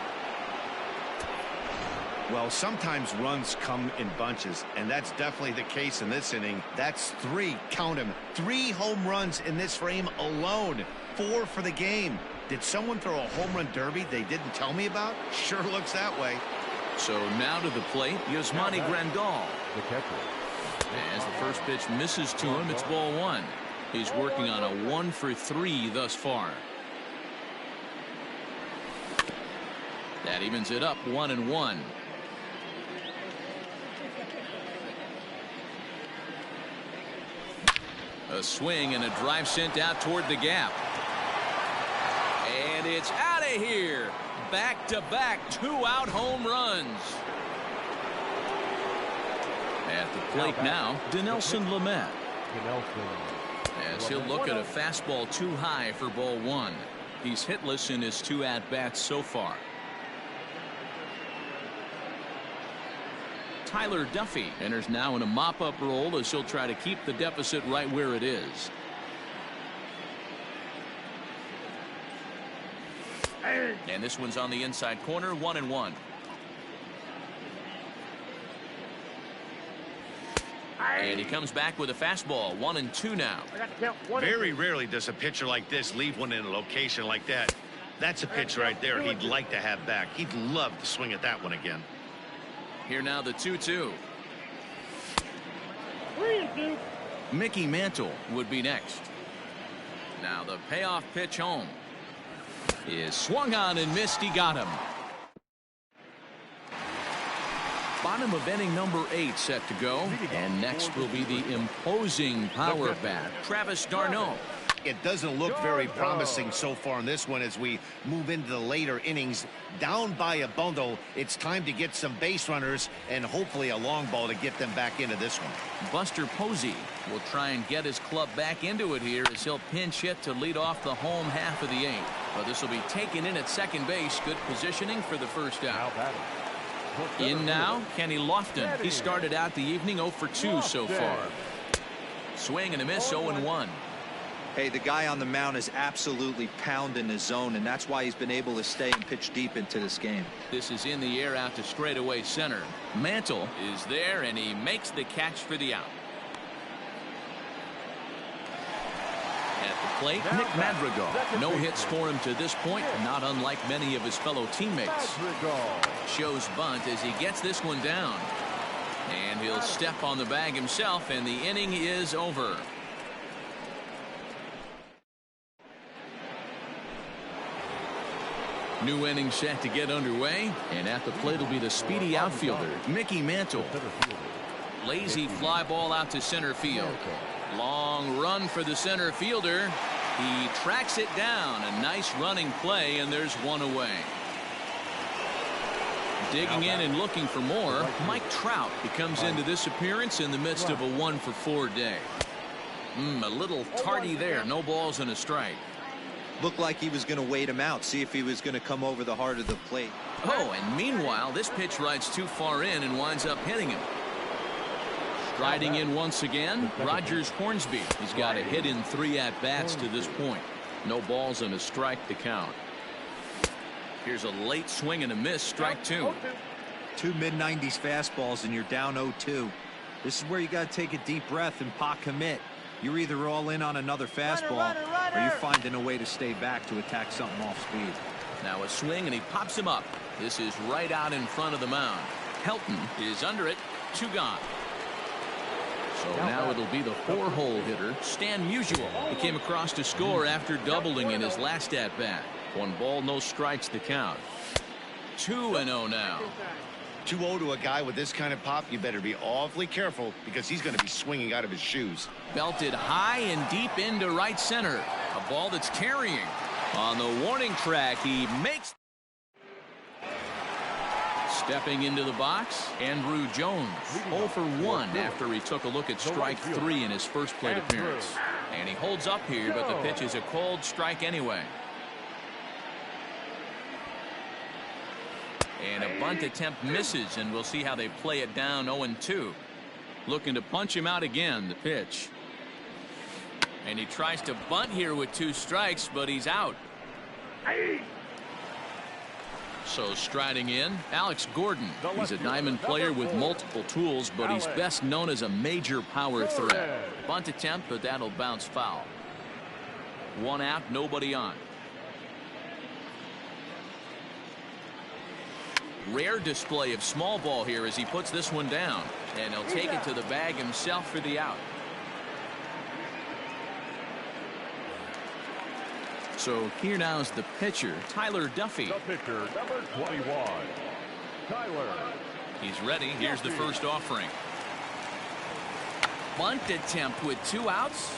S3: Well, sometimes runs come in bunches, and that's definitely the case in this inning. That's 3, count them, 3 home runs in this frame alone. 4 for the game. Did someone throw a home run derby they didn't tell me about? Sure looks that way.
S1: So now to the plate, Yasmani Grandal.
S2: The catcher.
S1: As the first pitch misses to him, it's ball 1. He's working on a 1-for-3 thus far. That evens it up 1-1. A swing and a drive sent out toward the gap. And it's out of here. Back-to-back 2-out home runs. At the plate now, Dinelson Lamet. As he'll look at a fastball too high for ball 1. He's hitless in his 2 at-bats so far. Tyler Duffy enters now in a mop-up role as he'll try to keep the deficit right where it is. And this one's on the inside corner, 1-1. And he comes back with a fastball, 1-2 now.
S3: Very rarely does a pitcher like this leave one in a location like that. That's a pitch right there he'd like to have back. He'd love to swing at that one again.
S1: Here now the 2-2. Mickey Mantle would be next. Now the payoff pitch home is swung on and missed. He got him. Bottom of inning number 8 set to go. And next will be the imposing power bat, Travis d'Arnaud.
S3: It doesn't look very promising so far in this one as we move into the later innings. Down by a bundle, it's time to get some base runners and hopefully a long ball to get them back into this one.
S1: Buster Posey will try and get his club back into it here as he'll pinch hit to lead off the home half of the 8th. But this will be taken in at second base. Good positioning for the first out. In now, Kenny Lofton. He started out the evening 0 for 2 so far. Swing and a miss, 0-1.
S4: Hey, the guy on the mound is absolutely pounding his zone, and that's why he's been able to stay and pitch deep into this game.
S1: This is in the air out to straightaway center. Mantle is there, and he makes the catch for the out. At the plate, Nick Madrigal. No hits for him to this point, not unlike many of his fellow teammates. Shows bunt as he gets this one down. And he'll step on the bag himself, and the inning is over. New inning set to get underway, and at the plate will be the speedy outfielder, Mickey Mantle. Lazy fly ball out to center field. Long run for the center fielder. He tracks it down. A nice running play, and there's one away. Digging in and looking for more, Mike Trout. He comes into this appearance in the midst of a 1-for-4 day. A little tardy there. No balls and a strike.
S4: Looked like he was going to wait him out, see if he was going to come over the heart of the plate.
S1: Oh, and meanwhile, this pitch rides too far in and winds up hitting him. Striding in once again, Rogers Hornsby. He's got a hit in 3 at-bats to this point. No balls and a strike to count. Here's a late swing and a miss, strike 2.
S4: 2 mid-90s fastballs and you're down 0-2. This is where you got to take a deep breath and pot commit. You're either all in on another fastball or you're finding a way to stay back to attack something off speed.
S1: Now a swing and he pops him up. This is right out in front of the mound. Helton is under it. 2 gone. So now it'll be the 4-hole hitter, Stan Musial. He came across to score after doubling in his last at-bat. 1 ball, no strikes to count. 2-0 now.
S3: 2-0 to a guy with this kind of pop, you better be awfully careful because he's going to be swinging out of his shoes.
S1: Belted high and deep into right center. A ball that's carrying. On the warning track, he makes. Stepping into the box, Andrew Jones. 0 for 1 after he took a look at strike 3 in his first plate appearance. And he holds up here, but the pitch is a cold strike anyway. And a bunt attempt misses, and we'll see how they play it down 0-2. Looking to punch him out again, the pitch. And he tries to bunt here with 2 strikes, but he's out. So striding in, Alex Gordon. He's a diamond player with multiple tools, but he's best known as a major power threat. Bunt attempt, but that'll bounce foul. 1 out, nobody on. Rare display of small ball here as he puts this one down, and he'll take it to the bag himself for the out. So here now is the pitcher, Tyler Duffy.
S2: The pitcher, number 21, Tyler.
S1: He's ready. Here's the first offering. Bunt attempt with 2 outs.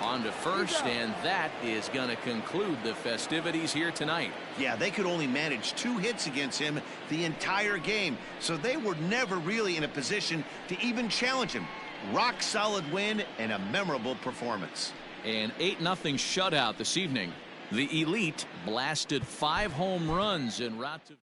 S1: On to first, and that is going to conclude the festivities here tonight.
S3: Yeah, they could only manage 2 hits against him the entire game, so they were never really in a position to even challenge him. Rock solid win and a memorable performance.
S1: An 8-0 shutout this evening. The Elite blasted 5 home runs en route to